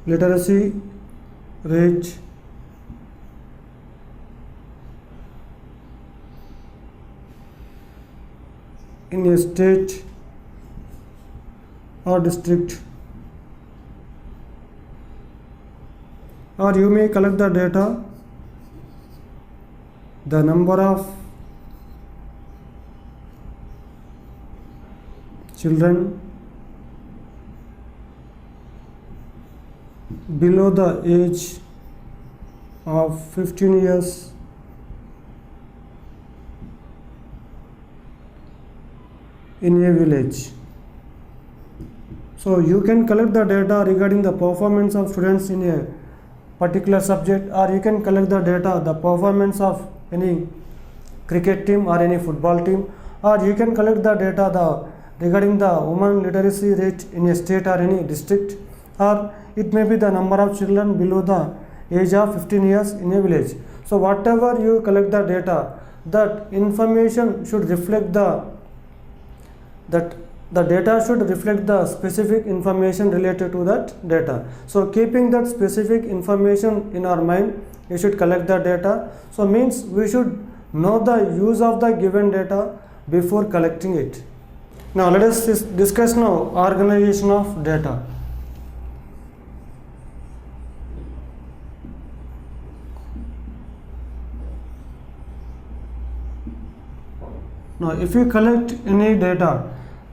literacy rate in a state or district, or you may collect the data, the number of children below the age of 15 years in a village. So you can collect the data regarding the performance of students in a particular subject, or you can collect the data, the performance of any cricket team or any football team, or you can collect the data regarding the women literacy rate in a state or any district, or it may be the number of children below the age of 15 years in a village. So whatever you collect the data, that information should reflect the data should reflect the specific information related to that data. So keeping that specific information in our mind, you should collect the data. So means we should know the use of the given data before collecting it. Now let us discuss now organization of data. Now if you collect any data,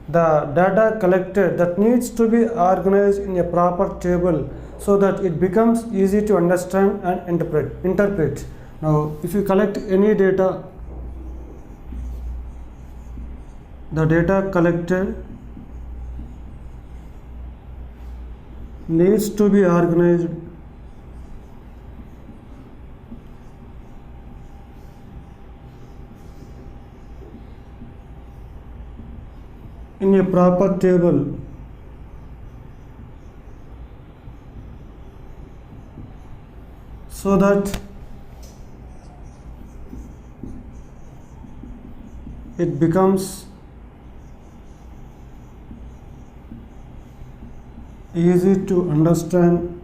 the data collected that needs to be organized in a proper table so that it becomes easy to understand and interpret. Now if you collect any data, the data collected needs to be organized in a proper table so that it becomes easy to understand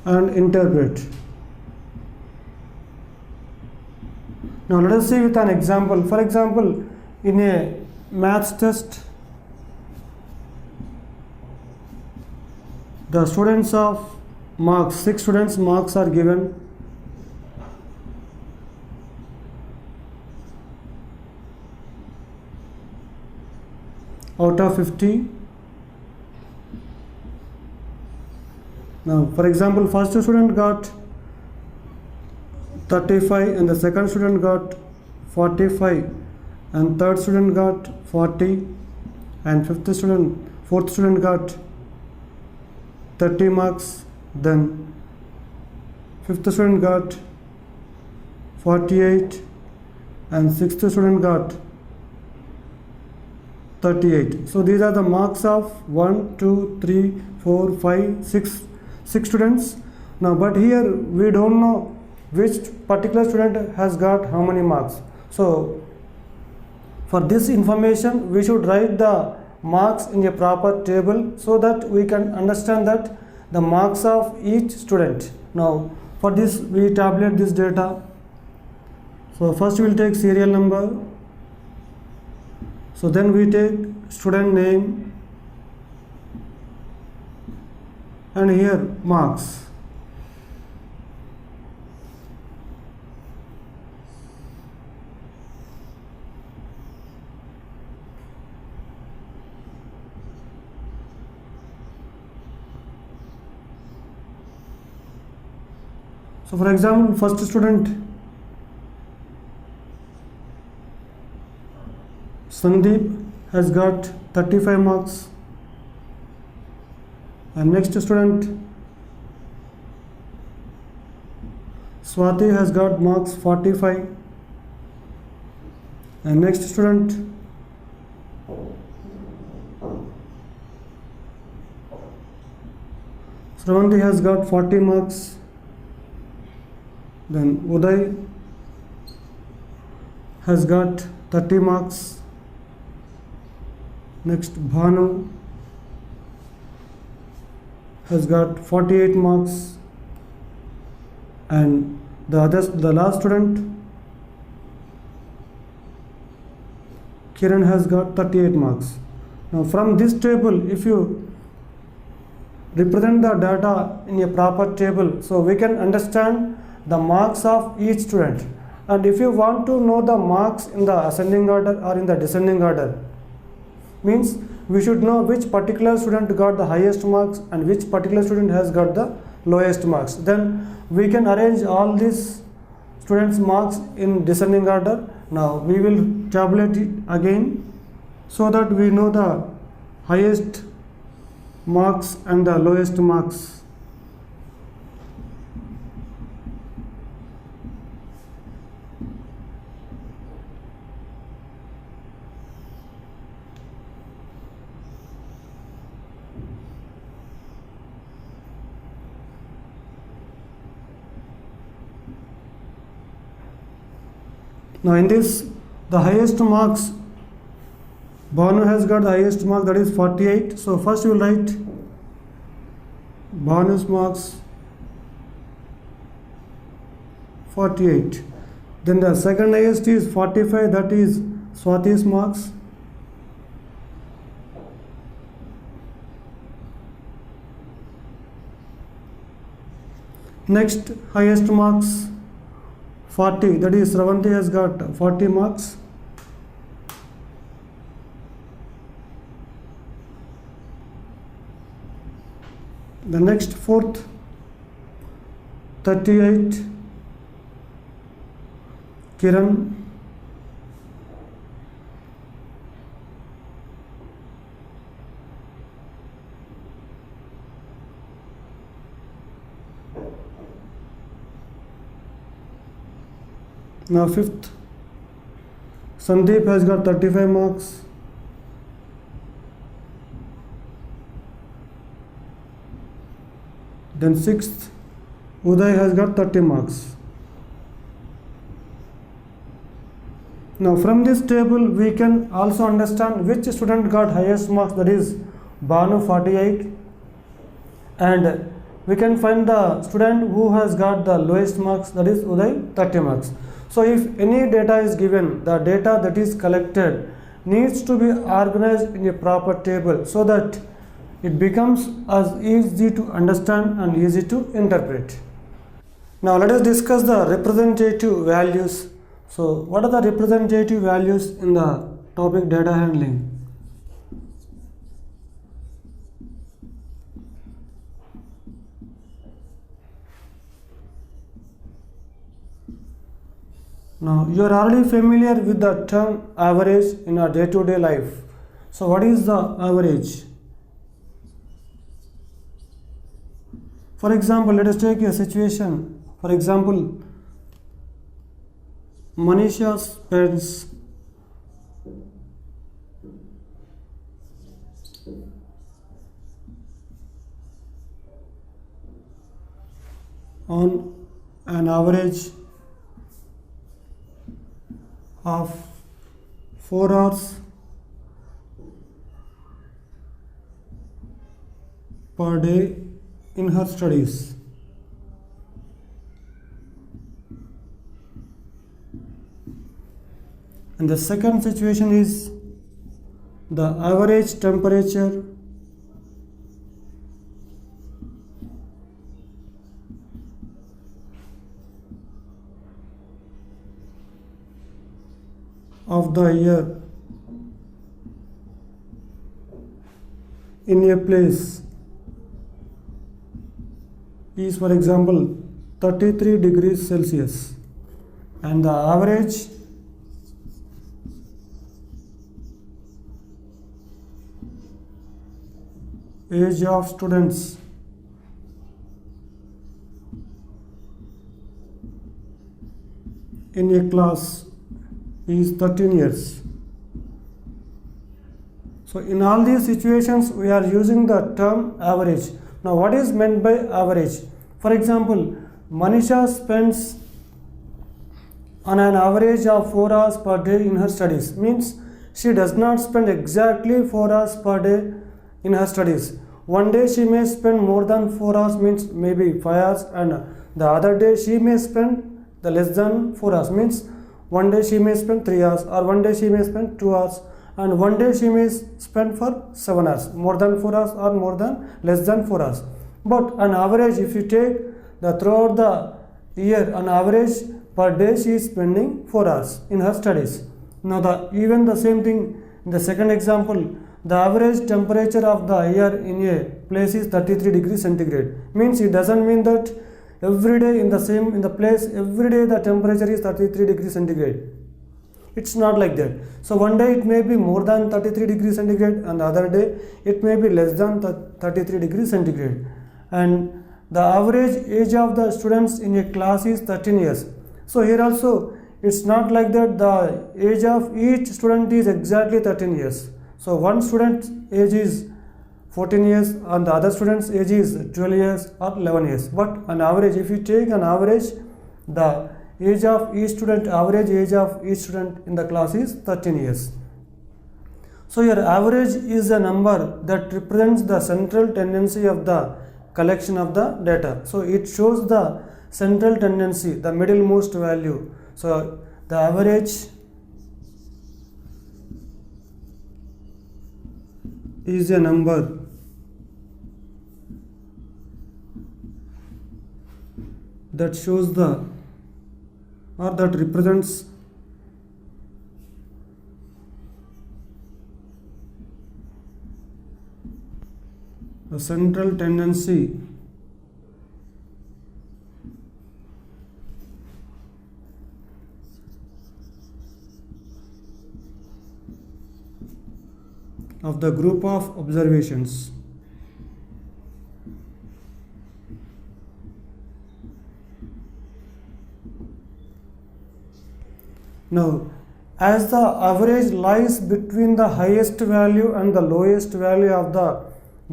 and interpret. Now let us see with an example. For example, in a maths test, the students of marks, 6 students marks are given. Out of 50. Now for example, first student got 35 and the second student got 45 and third student got 40 and fourth student got 30 marks, then fifth student got 48 and sixth student got 38. So these are the marks of 1, 2, 3, 4, 5, 6 students. Now but here we don't know which particular student has got how many marks. So for this information we should write the marks in a proper table so that we can understand that the marks of each student. Now for this we tabulate this data. So first we will take serial number. So then we take student name and here marks. So for example, first student Sandeep has got 35 marks and next student Swati has got marks 45 and next student Sravanti has got 40 marks. Then Uday has got 30 marks. Next Bhanu has got 48 marks and the last student Kiran has got 38 marks. Now from this table, if you represent the data in a proper table, so we can understand the marks of each student. And if you want to know the marks in the ascending order or in the descending order, means we should know which particular student got the highest marks and which particular student has got the lowest marks. Then we can arrange all these students' marks in descending order. Now we will tabulate it again so that we know the highest marks and the lowest marks. Now in this, the highest marks, Bhanu has got the highest mark, that is 48. So first you will write Bhanu's marks 48. Then the second highest is 45, that is Swati's marks. Next highest marks 40, that is Sravanti has got 40 marks. The next fourth 38, Kiran. Now fifth, Sandeep has got 35 marks. Then sixth, Uday has got 30 marks. Now from this table we can also understand which student got highest marks, that is Bhanu 48, and we can find the student who has got the lowest marks, that is Uday 30 marks. So if any data is given, the data that is collected needs to be organized in a proper table so that it becomes as easy to understand and easy to interpret. Now let us discuss the representative values. So what are the representative values in the topic data handling? Now you are already familiar with the term average in our day-to-day life. So what is the average? For example, let us take a situation. For example, Manisha spends on an average of 4 hours per day in her studies. And the second situation is the average temperature of the year in a place is, for example, 33 degrees Celsius, and the average age of students in a class is 13 years. So in all these situations we are using the term average. Now what is meant by average? For example, Manisha spends on an average of 4 hours per day in her studies. Means she does not spend exactly 4 hours per day in her studies. One day she may spend more than 4 hours, means maybe 5 hours, and the other day she may spend the less than 4 hours, means one day she may spend 3 hours, or one day she may spend 2 hours, and one day she may spend for 7 hours, more than 4 hours or more than less than 4 hours. But an average, if you take the throughout the year, an average per day she is spending 4 hours in her studies. Now even the same thing in the second example, the average temperature of the air in a place is 33 degrees centigrade. Means it doesn't mean that every day in the place every day the temperature is 33 degrees centigrade. It's not like that. So one day it may be more than 33 degrees centigrade and the other day it may be less than 33 degrees centigrade. And the average age of the students in a class is 13 years. So here also it's not like that the age of each student is exactly 13 years. So one student's age is 14 years and the other student's age is 12 years or 11 years. But on average, if you take an average, the age of each student, average age of each student in the class is 13 years. So your average is a number that represents the central tendency of the collection of the data. So it shows the central tendency, the middlemost value. So the average is a number that shows the or that represents a central tendency of the group of observations. Now, as the average lies between the highest value and the lowest value of the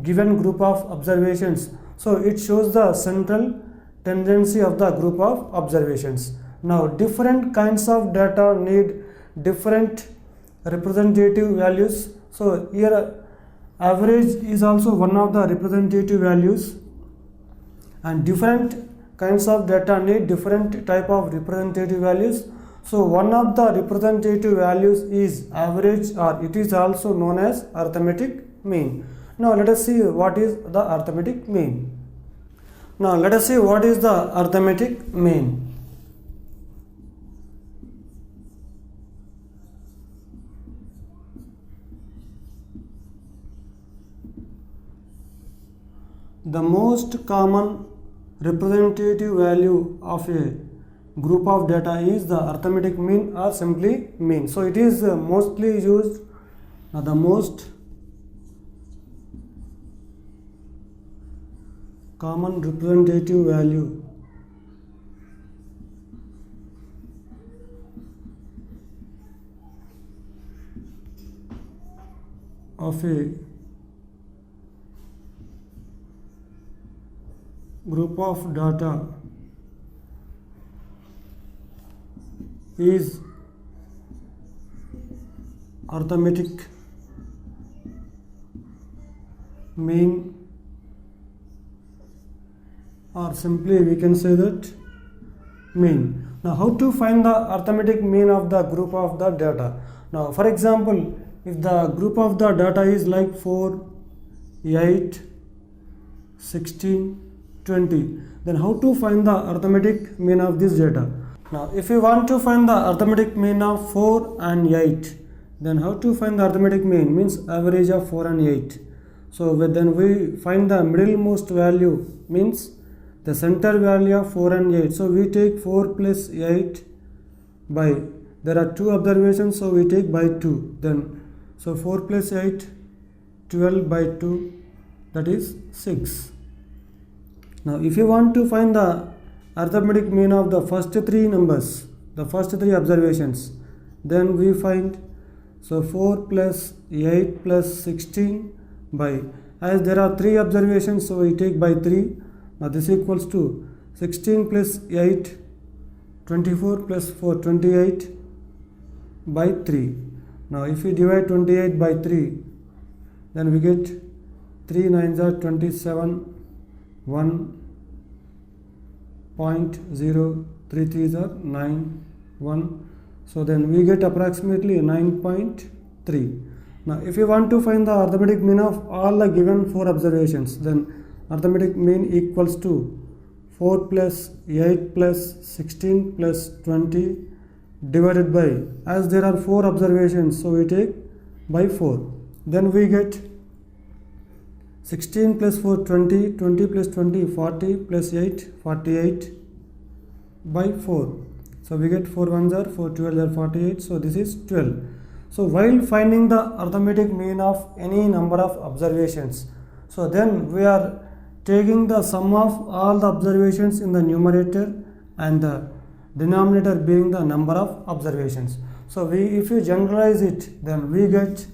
given group of observations, so it shows the central tendency of the group of observations. Now, different kinds of data need different representative values. So here average is also one of the representative values, and different kinds of data need different type of representative values. So one of the representative values is average, or it is also known as arithmetic mean. Now let us see what is the arithmetic mean. Now let us see what is the arithmetic mean. The most common representative value of a group of data is the arithmetic mean, or simply mean. So it is mostly used, the most common representative value of a group of data is arithmetic mean, or simply we can say that mean. Now how to find the arithmetic mean of the group of the data? Now for example, if the group of the data is like 4, 8, 16, 20, then how to find the arithmetic mean of this data? Now if you want to find the arithmetic mean of 4 and 8, then how to find the arithmetic mean? Means average of 4 and 8. So then we find the middlemost value, means the center value of 4 and 8. So we take 4 plus 8 by, there are two observations, so we take by 2. Then so 4 plus 8, 12 by 2, that is 6. Now if you want to find the arithmetic mean of the first three numbers, the first three observations, then we find, so 4 plus 8 plus 16 by, as there are three observations, so we take by 3. Now this equals to 16 plus 8, 24 plus 4, 28 by 3. Now if we divide 28 by 3, then we get 3 9s are 27, 1.033s are 9, 1. So then we get approximately 9.3. Now if you want to find the arithmetic mean of all the given 4 observations, then arithmetic mean equals to 4 plus 8 plus 16 plus 20 divided by, as there are 4 observations, so we take by 4. Then we get 16 plus 4 20, 20 plus 20 40 plus 8 48 by 4. So we get 4 ones are 4 12 are 48. So this is 12. So while finding the arithmetic mean of any number of observations, so then we are taking the sum of all the observations in the numerator and the denominator being the number of observations. So if you generalize it, then we get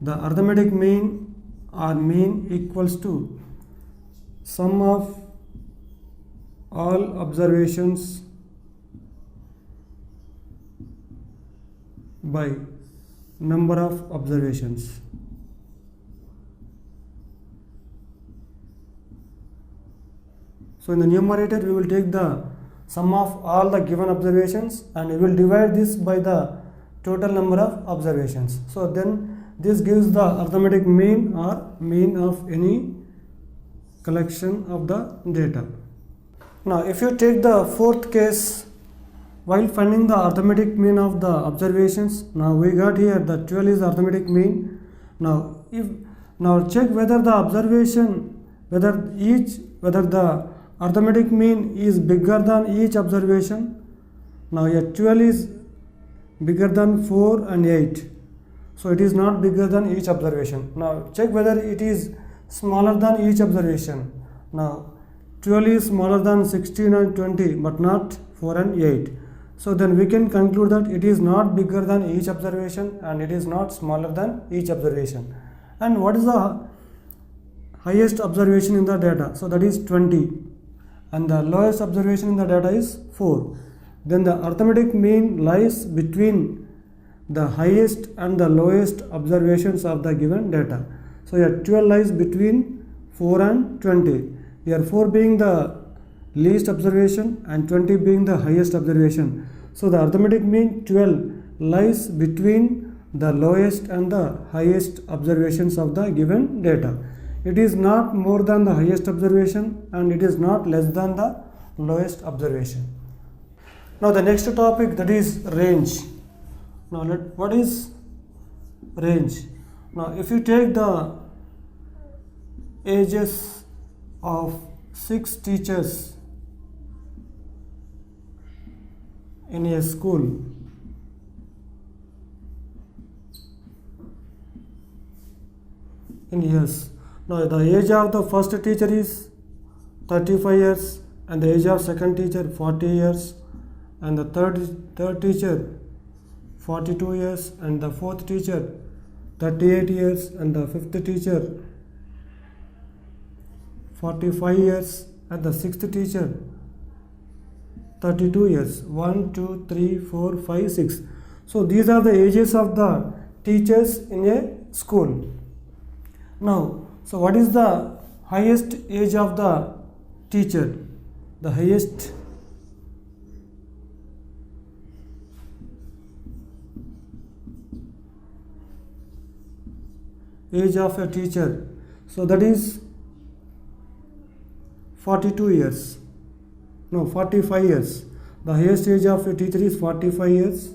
the arithmetic mean or mean equals to sum of all observations by number of observations. So in the numerator we will take the sum of all the given observations and we will divide this by the total number of observations. So then this gives the arithmetic mean or mean of any collection of the data. Now if you take the fourth case, while finding the arithmetic mean of the observations, now we got here the 12 is arithmetic mean. Now check whether the observation, whether the arithmetic mean is bigger than each observation. Now here 12 is bigger than 4 and 8. So it is not bigger than each observation. Now check whether it is smaller than each observation. Now 12 is smaller than 16 and 20 but not 4 and 8. So then we can conclude that it is not bigger than each observation and it is not smaller than each observation. And what is the highest observation in the data? So that is 20 and the lowest observation in the data is 4. Then the arithmetic mean lies between the highest and the lowest observations of the given data. So here 12 lies between 4 and 20. Here 4 being the least observation and 20 being the highest observation. So the arithmetic mean 12 lies between the lowest and the highest observations of the given data. It is not more than the highest observation and it is not less than the lowest observation. Now the next topic, that is range. Now what is range? Now if you take the ages of 6 teachers in a school, in years. Now the age of the first teacher is 35 years and the age of second teacher 40 years and the third teacher 42 years and the fourth teacher 38 years and the fifth teacher 45 years and the sixth teacher 32 years. 1 2 3 4 5 6. So these are the ages of the teachers in a school. Now so what is the highest age of the teacher? The highest age of a teacher, so that is 42 years. No, 45 years. The highest age of a teacher is 45 years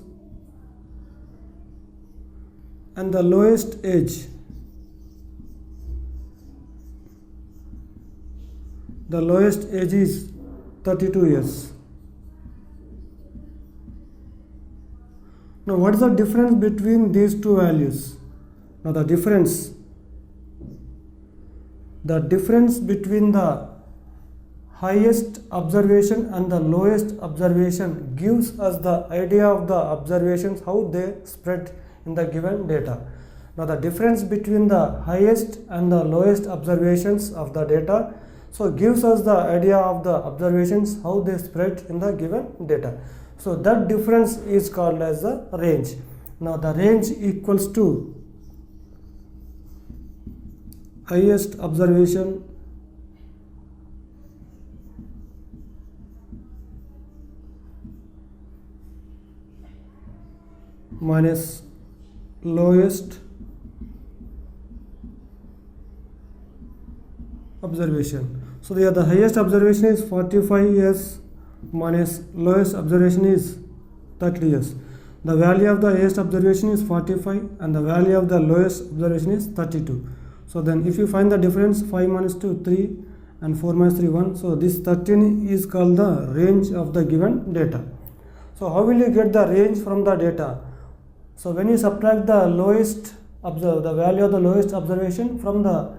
and the lowest age, is 32 years. Now what is the difference between these two values? Now the difference between the highest observation and the lowest observation gives us the idea of the observations, how they spread in the given data. Now the difference between the highest and the lowest observations of the data, so gives us the idea of the observations, how they spread in the given data. So that difference is called as the range. Now the range equals to highest observation minus lowest observation. So here the highest observation is 45 years minus lowest observation is 30 years. The value of the highest observation is 45 and the value of the lowest observation is 32. So then if you find the difference, 5 minus 2 3 and 4 minus 3 1. So this 13 is called the range of the given data. So how will you get the range from the data? So when you subtract the value of the lowest observation from the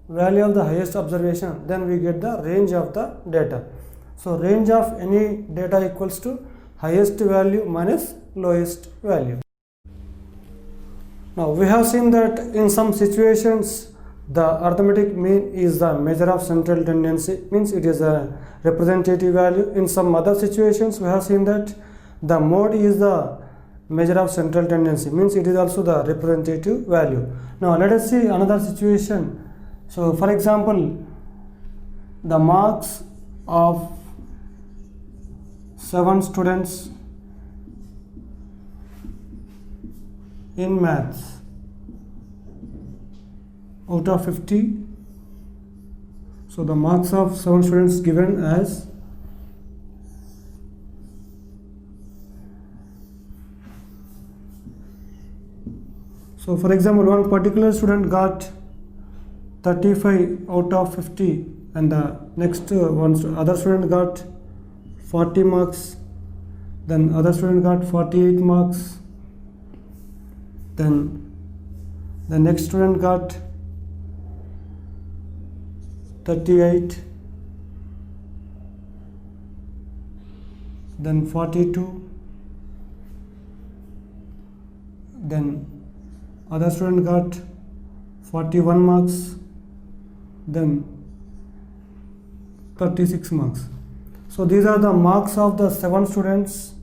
value of the highest observation, then we get the range of the data. So range of any data equals to highest value minus lowest value. Now we have seen that in some situations the arithmetic mean is the measure of central tendency, means it is a representative value. In some other situations we have seen that the mode is the measure of central tendency, means it is also the representative value. Now let us see another situation. So for example, the marks of 7 students in maths out of 50. So the marks of 7 students given as so for example, one particular student got 35 out of 50 and the next other student got 40 marks, then other student got 48 marks, then the next student got 38, then 42, then other student got 41 marks, then 36 marks. So these are the marks of the 7 students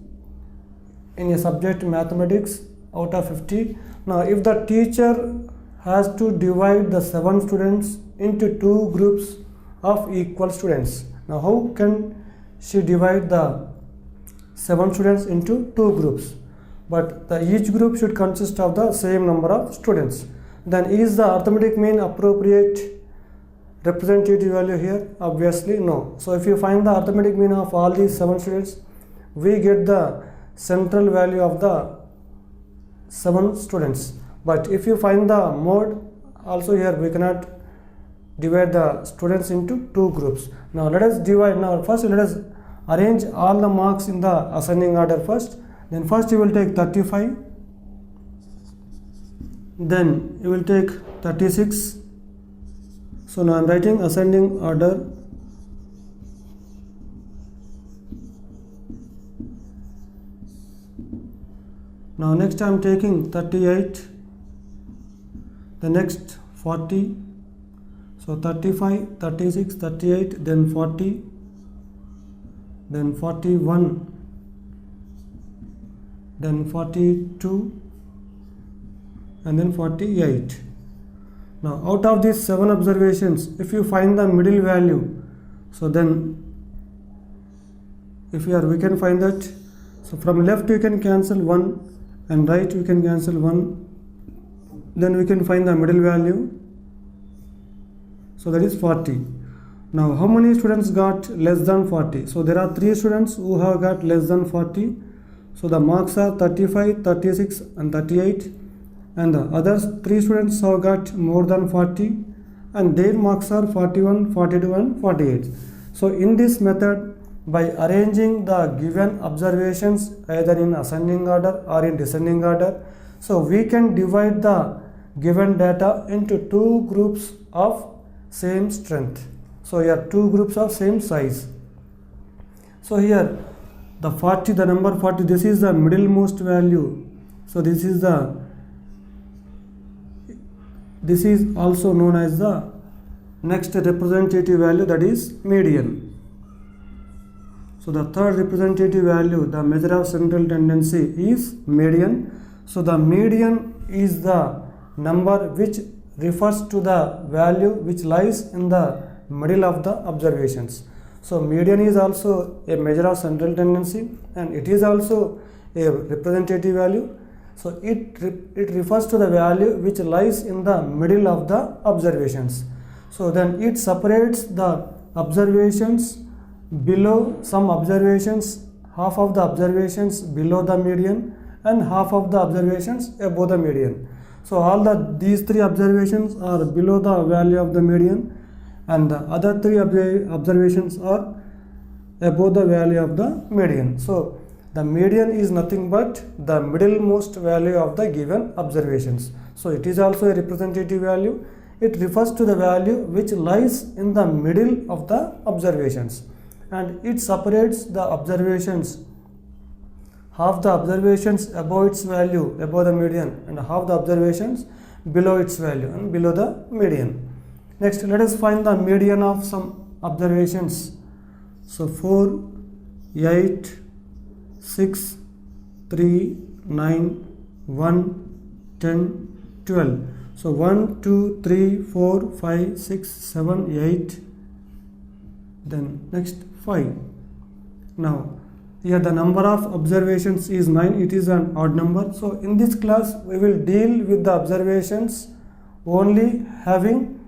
in a subject mathematics out of 50. Now if the teacher has to divide the 7 students into 2 groups of equal students, now how can she divide the 7 students into 2 groups? But each group should consist of the same number of students. Then is the arithmetic mean appropriate representative value here? Obviously no. So if you find the arithmetic mean of all these 7 students, we get the central value of the 7 students. But if you find the mode, also here we cannot divide the students into 2 groups. Now let us divide. Now first let us arrange all the marks in the ascending order first. Then first you will take 35, then you will take 36. So now I am writing ascending order. Now next I am taking 38, the next 40. So 35, 36, 38, then 40, then 41, then 42, and then 48. Now out of these 7 observations, if you find the middle value, so then we can find that. So from left you can cancel 1 and right you can cancel 1, then we can find the middle value. So that is 40. Now how many students got less than 40? So there are 3 students who have got less than 40. So the marks are 35, 36 and 38, and the other 3 students have got more than 40 and their marks are 41, 42 and 48. So in this method, by arranging the given observations either in ascending order or in descending order, so we can divide the given data into 2 groups of same strength. So here 2 groups of same size. So here the 40, the number 40, this is the middlemost value. So this is also known as the next representative value, that is median. So the third representative value, the measure of central tendency, is median. So the median is the number which refers to the value which lies in the middle of the observations. So median is also a measure of central tendency and it is also a representative value. So it refers to the value which lies in the middle of the observations. So then it separates the observations below some observations, half of the observations below the median and half of the observations above the median. So all these three observations are below the value of the median, and the other three observations are above the value of the median. So the median is nothing but the middlemost value of the given observations. So it is also a representative value. It refers to the value which lies in the middle of the observations, and it separates the observations, half the observations above its value, above the median, and half the observations below its value and below the median. Next, let us find the median of some observations. So 4, 8, 6, 3, 9, 1, 10, 12. So 1, 2, 3, 4, 5, 6, 7, 8. Then next 5. Now here the number of observations is 9. It is an odd number. So in this class we will deal with the observations only having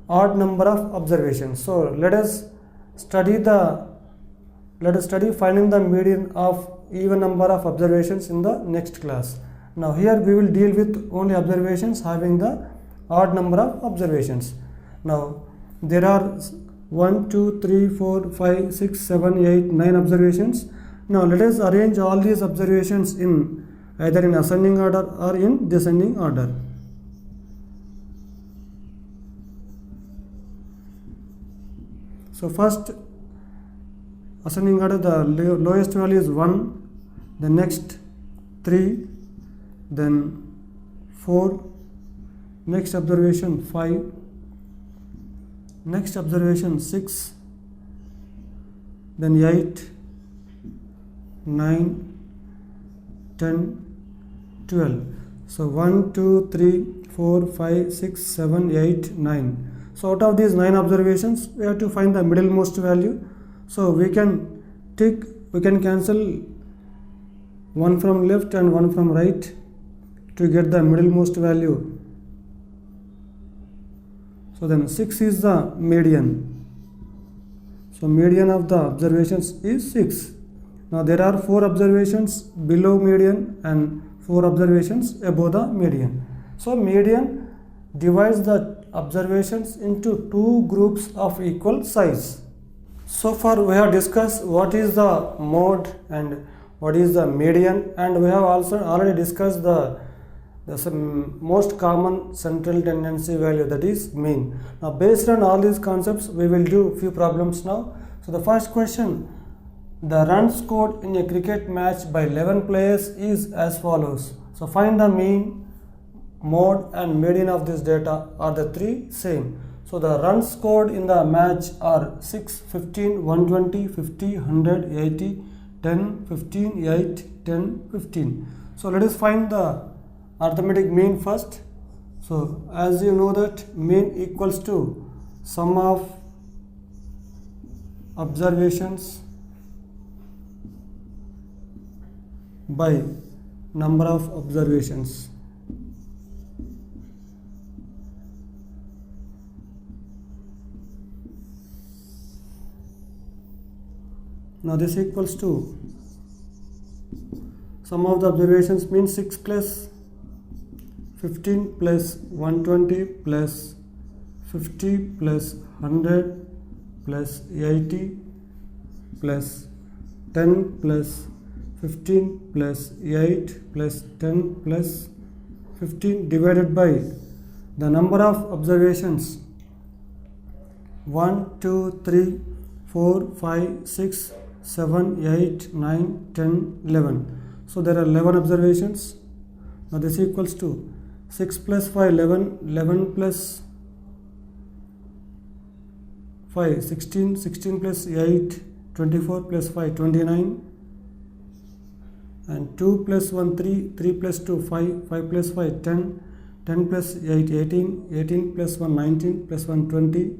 odd number of observations. So let us study finding the median of even number of observations in the next class. Now here we will deal with only observations having the odd number of observations. Now there are 1, 2, 3, 4, 5, 6, 7, 8, 9 observations. Now let us arrange all these observations in either in ascending order or in descending order. So first, ascending order, the lowest value is 1, the next 3, then 4, next observation 5, next observation 6, then 8, 9, 10, 12. So 1, 2, 3, 4, 5, 6, 7, 8, 9. So out of these 9 observations, we have to find the middlemost value. So we can cancel one from left and one from right to get the middlemost value. So then 6 is the median. So median of the observations is 6. Now there are 4 observations below median and 4 observations above the median. So median divides the observations into 2 groups of equal size. So far we have discussed what is the mode and what is the median, and we have also already discussed the most common central tendency value, that is mean. Now based on all these concepts we will do few problems now. So the first question, the runs scored in a cricket match by 11 players is as follows. So find the mean, mode and median of this data. Are the three same? So the runs scored in the match are 6, 15, 120, 50, 100, 80, 10, 15, 8, 10, 15. So let us find the arithmetic mean first. So as you know that mean equals to sum of observations by number of observations. Now this equals to sum of the observations means 6 plus 15 plus 120 plus 50 plus 100 plus 80 plus 10 plus 15 plus 8 plus 10 plus 15 divided by the number of observations 1, 2, 3, 4, 5, 6, 7, 8, 9, 10, 11. So there are 11 observations. Now this equals to 6 plus 5, 11, 11 plus 5, 16, 16 plus 8, 24 plus 5, 29, and 2 plus 1, 3, 3 plus 2, 5, 5 plus 5, 10, 10 plus 8, 18, 18 plus 1, 19, plus 1, 20,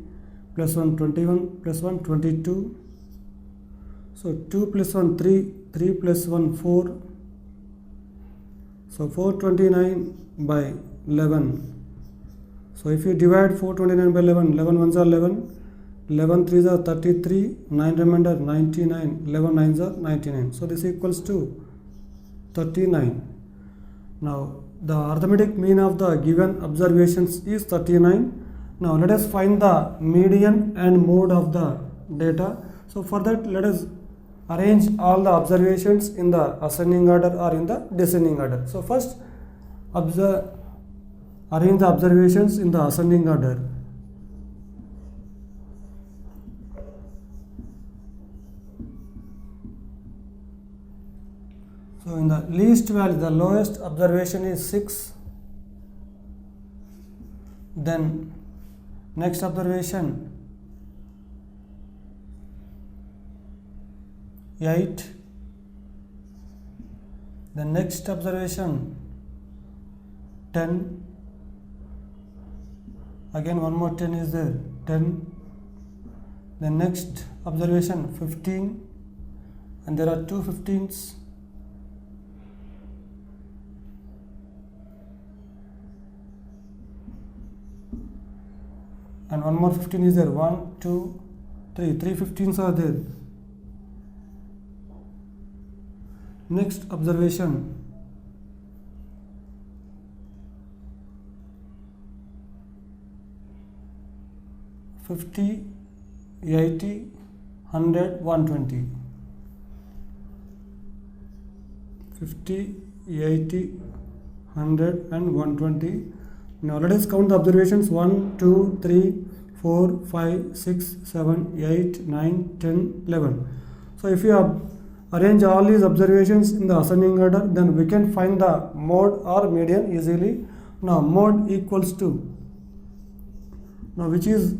plus 1, 21, plus 1, 22. So 2 plus 1, 3, 3 plus 1, 4. So 429 by 11. So if you divide 429 by 11, 11 ones are 11, 11 3s are 33, 9 remainder 99, 11 9s are 99. So this equals to 39. Now the arithmetic mean of the given observations is 39. Now let us find the median and mode of the data. So for that, let us arrange all the observations in the ascending order or in the descending order. So first arrange the observations in the ascending order. So in the least value, the lowest observation is 6. Then next observation 8. The next observation 10. Again one more 10 is there, 10. The next observation 15, and there are two 15s. And one more 15 is there, 1, 2, 3. 3 15s are there. Next observation 50, 80, 100, 120. 50, 80, 100 and 120. Now let us count the observations 1, 2, 3, 4, 5, 6, 7, 8, 9, 10, 11. So if you arrange all these observations in the ascending order, then we can find the mode or median easily. Now mode equals to, now which is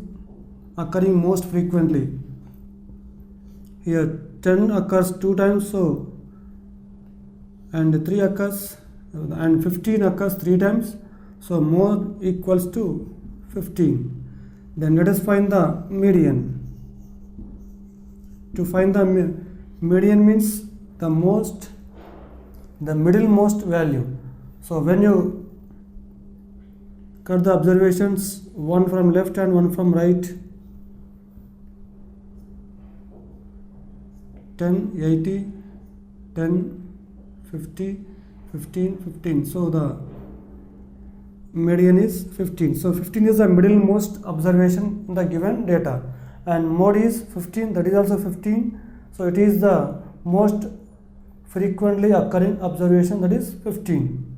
occurring most frequently. Here 10 occurs 2 times, so, and 3 occurs, and 15 occurs 3 times. So mode equals to 15. Then let us find the median. To find the median means the middlemost value. So when you cut the observations, one from left and one from right, 10, 80, 10, 50, 15, 15. So the median is 15. So 15 is the middlemost observation in the given data, and mode is 15, that is also 15. So it is the most frequently occurring observation, that is 15.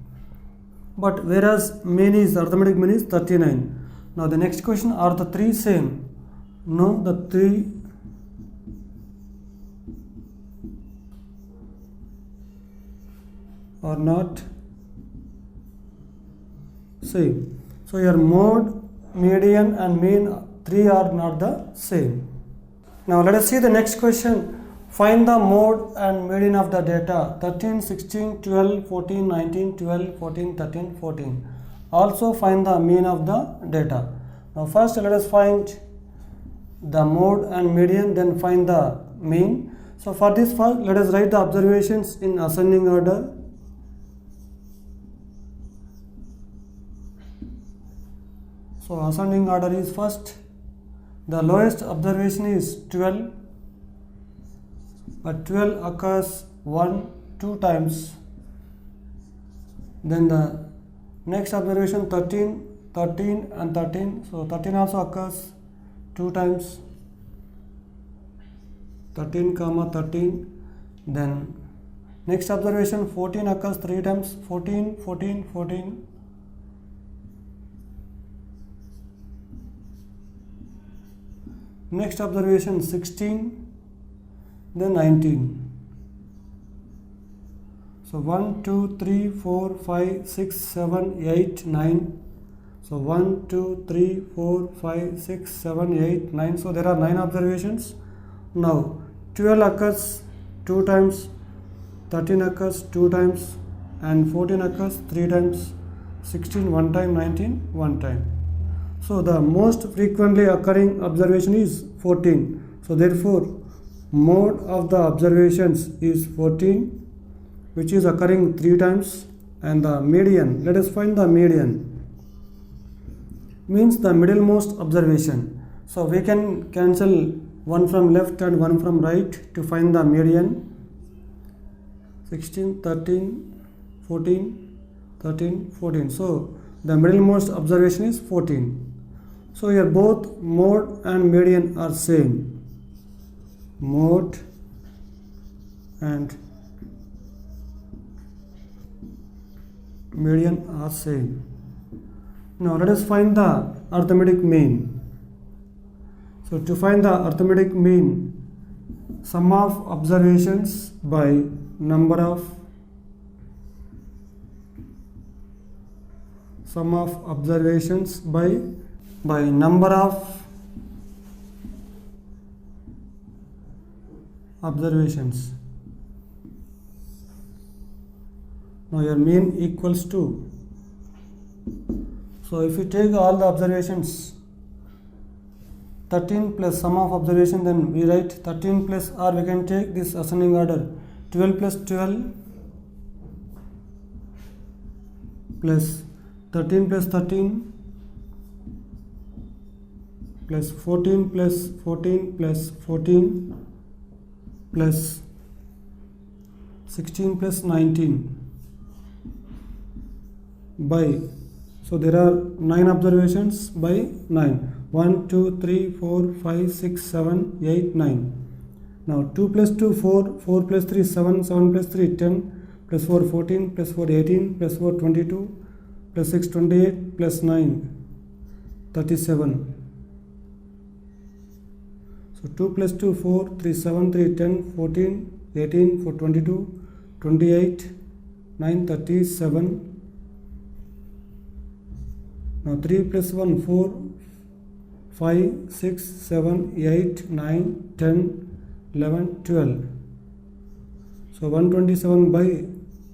But whereas mean is, arithmetic mean is 39. Now the next question, are the 3 same? No, the 3 are not same. So your mode, median and mean 3 are not the same. Now let us see the next question. Find the mode and median of the data 13, 16, 12, 14, 19, 12, 14, 13, 14. Also find the mean of the data. Now first let us find the mode and median, then find the mean. So for this, first let us write the observations in ascending order. So ascending order is first, the lowest observation is 12, but 12 occurs 2 times. Then the next observation 13, 13 and 13. So 13 also occurs 2 times, 13 comma 13. Then next observation 14 occurs 3 times, 14, 14, 14. Next observation 16, then 19. So 1, 2, 3, 4, 5, 6, 7, 8, 9. So 1, 2, 3, 4, 5, 6, 7, 8, 9. So there are 9 observations. Now 12 occurs 2 times, 13 occurs 2 times, and 14 occurs 3 times, 16 1 time, 19 1 time. So the most frequently occurring observation is 14. So therefore mode of the observations is 14, which is occurring 3 times, and the median, let us find the median, means the middlemost observation. So we can cancel one from left and one from right to find the median. 16, 13, 14, 13, 14. So the middlemost observation is 14. So here both mode and median are same. Mode and median are same. Now let us find the arithmetic mean. So to find the arithmetic mean, sum of observations by number of observations by number of observations. Now your mean equals to, so if you take all the observations 13 plus sum of observation, then we write 13 plus, or we can take this ascending order, 12 plus 12 plus 13 plus 13 plus 14 plus 14 plus 14 plus 16 plus 19 by, so there are 9 observations by 9. 1, 2, 3, 4, 5, 6, 7, 8, 9. Now 2 plus 2, 4, 4 plus 3, 7, 7 plus 3, 10, plus 4, 14, plus 4, 18, plus 4, 22, plus 6, 28, plus 9, 37. So 2 plus 2, 4, 3, 7, 3, 10, 14, 18, 4, 22, 28, 9, 37. Now 3 plus 1, 4, 5, 6, 7, 8, 9, 10, 11, 12. So 127 by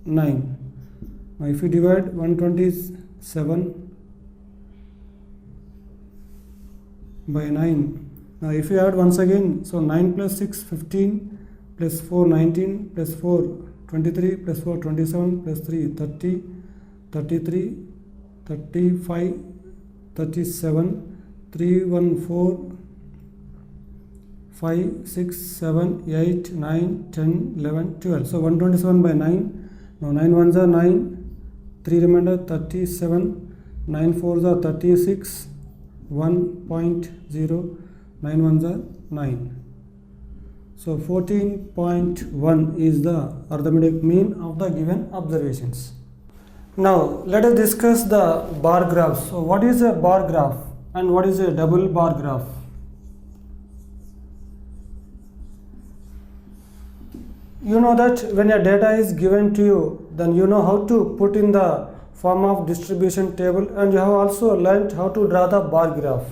9. Now if you divide 127 by 9, now if you add once again, so 9 plus 6, 15, plus 4, 19, plus 4, 23, plus 4, 27, plus 3, 30, 33, 35, 37, 3, 1, 4, 5, 6, 7, 8, 9, 10, 11, 12. So 127 by 9. Now 9 ones are 9, 3 remainder 37, 9 fours are 36, 1.0, 9 ones are 9. So 14.1 is the arithmetic mean of the given observations. Now let us discuss the bar graphs. So what is a bar graph and what is a double bar graph? You know that when a data is given to you, then you know how to put in the form of distribution table, and you have also learnt how to draw the bar graph.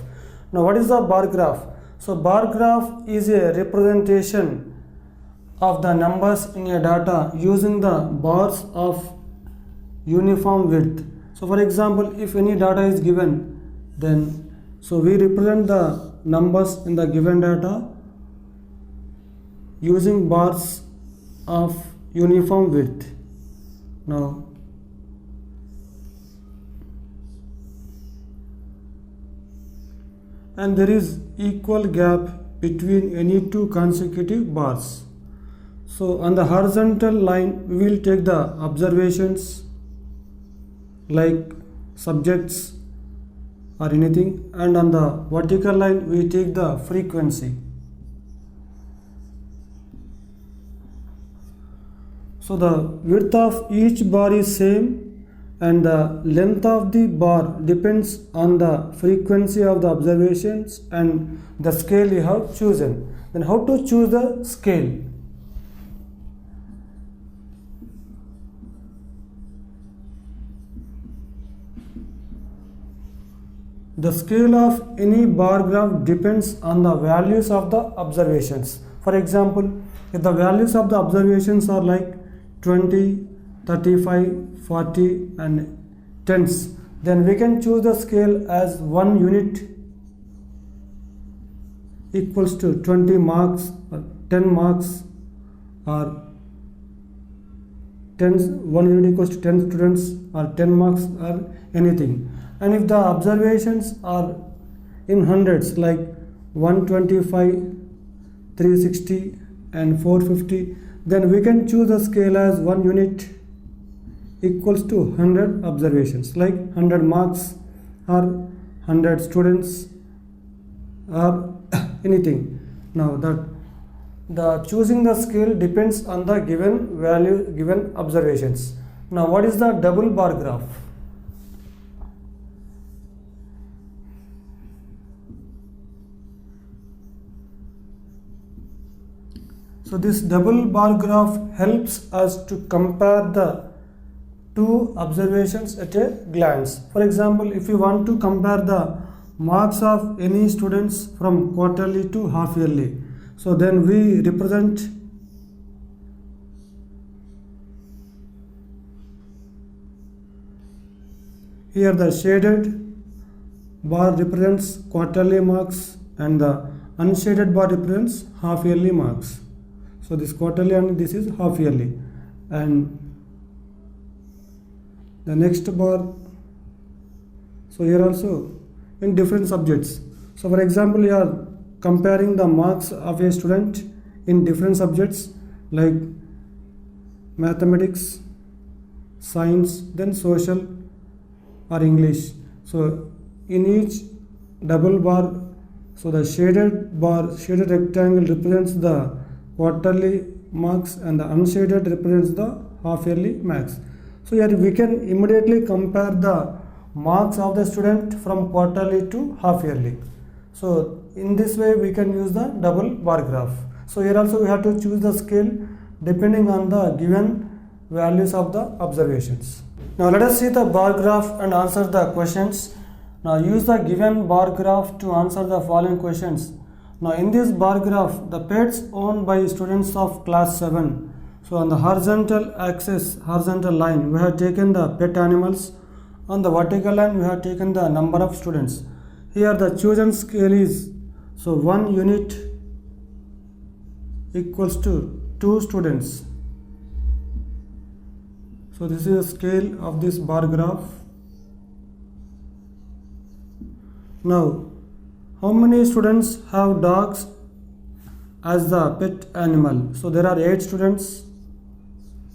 Now what is the bar graph? So bar graph is a representation of the numbers in a data using the bars of uniform width. So for example, if any data is given, then so we represent the numbers in the given data using bars of uniform width. Now and there is equal gap between any two consecutive bars. So on the horizontal line we will take the observations like subjects or anything, and on the vertical line we take the frequency. So the width of each bar is same and the length of the bar depends on the frequency of the observations and the scale you have chosen. Then how to choose the scale? The scale of any bar graph depends on the values of the observations. For example, if the values of the observations are like 20, 35, 40 and tens, then we can choose the scale as 1 unit equals to 20 marks or 10 marks, or 1 unit equals to 10 students, or 10 marks, or anything. And if the observations are in hundreds, like 125, 360 and 450, then we can choose the scale as 1 unit equals to 100 observations, like 100 marks or 100 students or anything. Now that the choosing the scale depends on the given value, given observations. Now what is the double bar graph? So this double bar graph helps us to compare the two observations at a glance. For example, if you want to compare the marks of any students from quarterly to half yearly, so then we represent here the shaded bar represents quarterly marks and the unshaded bar represents half yearly marks. So this quarterly and this is half yearly, and the next bar, so here also in different subjects. So for example, you are comparing the marks of a student in different subjects like mathematics, science, then social or English. So in each double bar, so the shaded bar, shaded rectangle represents the quarterly marks and the unshaded represents the half yearly marks. So here we can immediately compare the marks of the student from quarterly to half yearly. So in this way we can use the double bar graph. So here also we have to choose the scale depending on the given values of the observations. Now let us see the bar graph and answer the questions. Now use the given bar graph to answer the following questions. Now in this bar graph, the pets owned by students of class 7. So on the horizontal axis, horizontal line, we have taken the pet animals. On the vertical line, we have taken the number of students. Here the chosen scale is, so 1 unit equals to 2 students. So this is the scale of this bar graph. Now, how many students have dogs as the pet animal? So there are 8 students.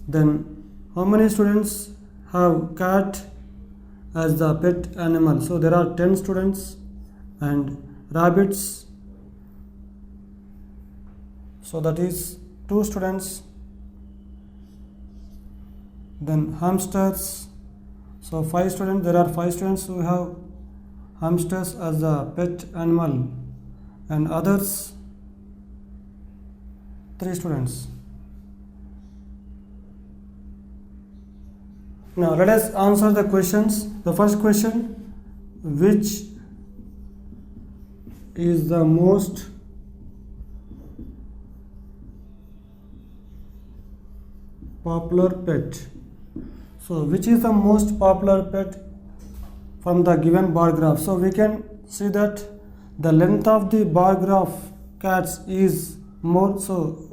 Then how many students have cat as the pet animal? So there are 10 students. And rabbits, so that is 2 students. Then hamsters, so 5 students, there are 5 students who have hamsters as the pet animal, and others 3 students. Now let us answer the questions. The first question, which is the most popular pet? So which is the most popular pet from the given bar graph? So we can see that the length of the bar graph cats is more, so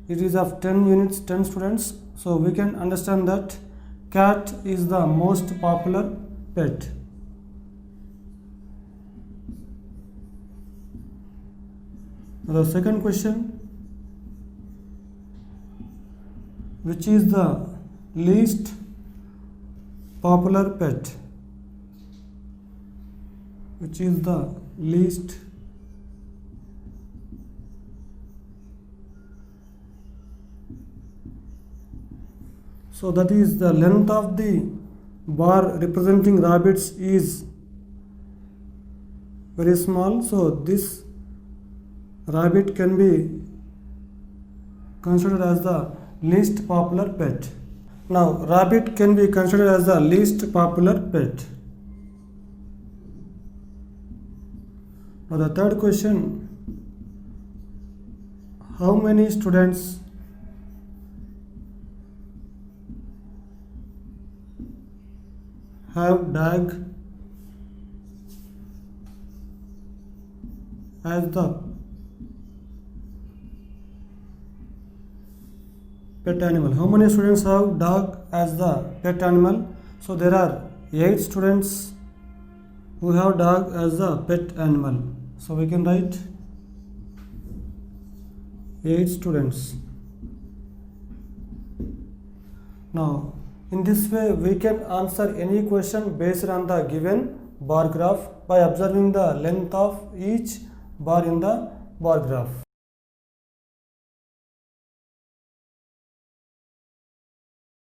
it is of 10 units, 10 students. So we can understand that cat is the most popular pet. The second question, which is the least popular pet? Which is the least so that is the length of the bar representing rabbits is very small, so this rabbit can be considered as the least popular pet. Now rabbit can be considered as the least popular pet. Now the third question, how many students have dog as the pet animal? How many students have dog as the pet animal? So there are 8 students who have dog as the pet animal. So we can write 8 students. Now in this way we can answer any question based on the given bar graph by observing the length of each bar in the bar graph.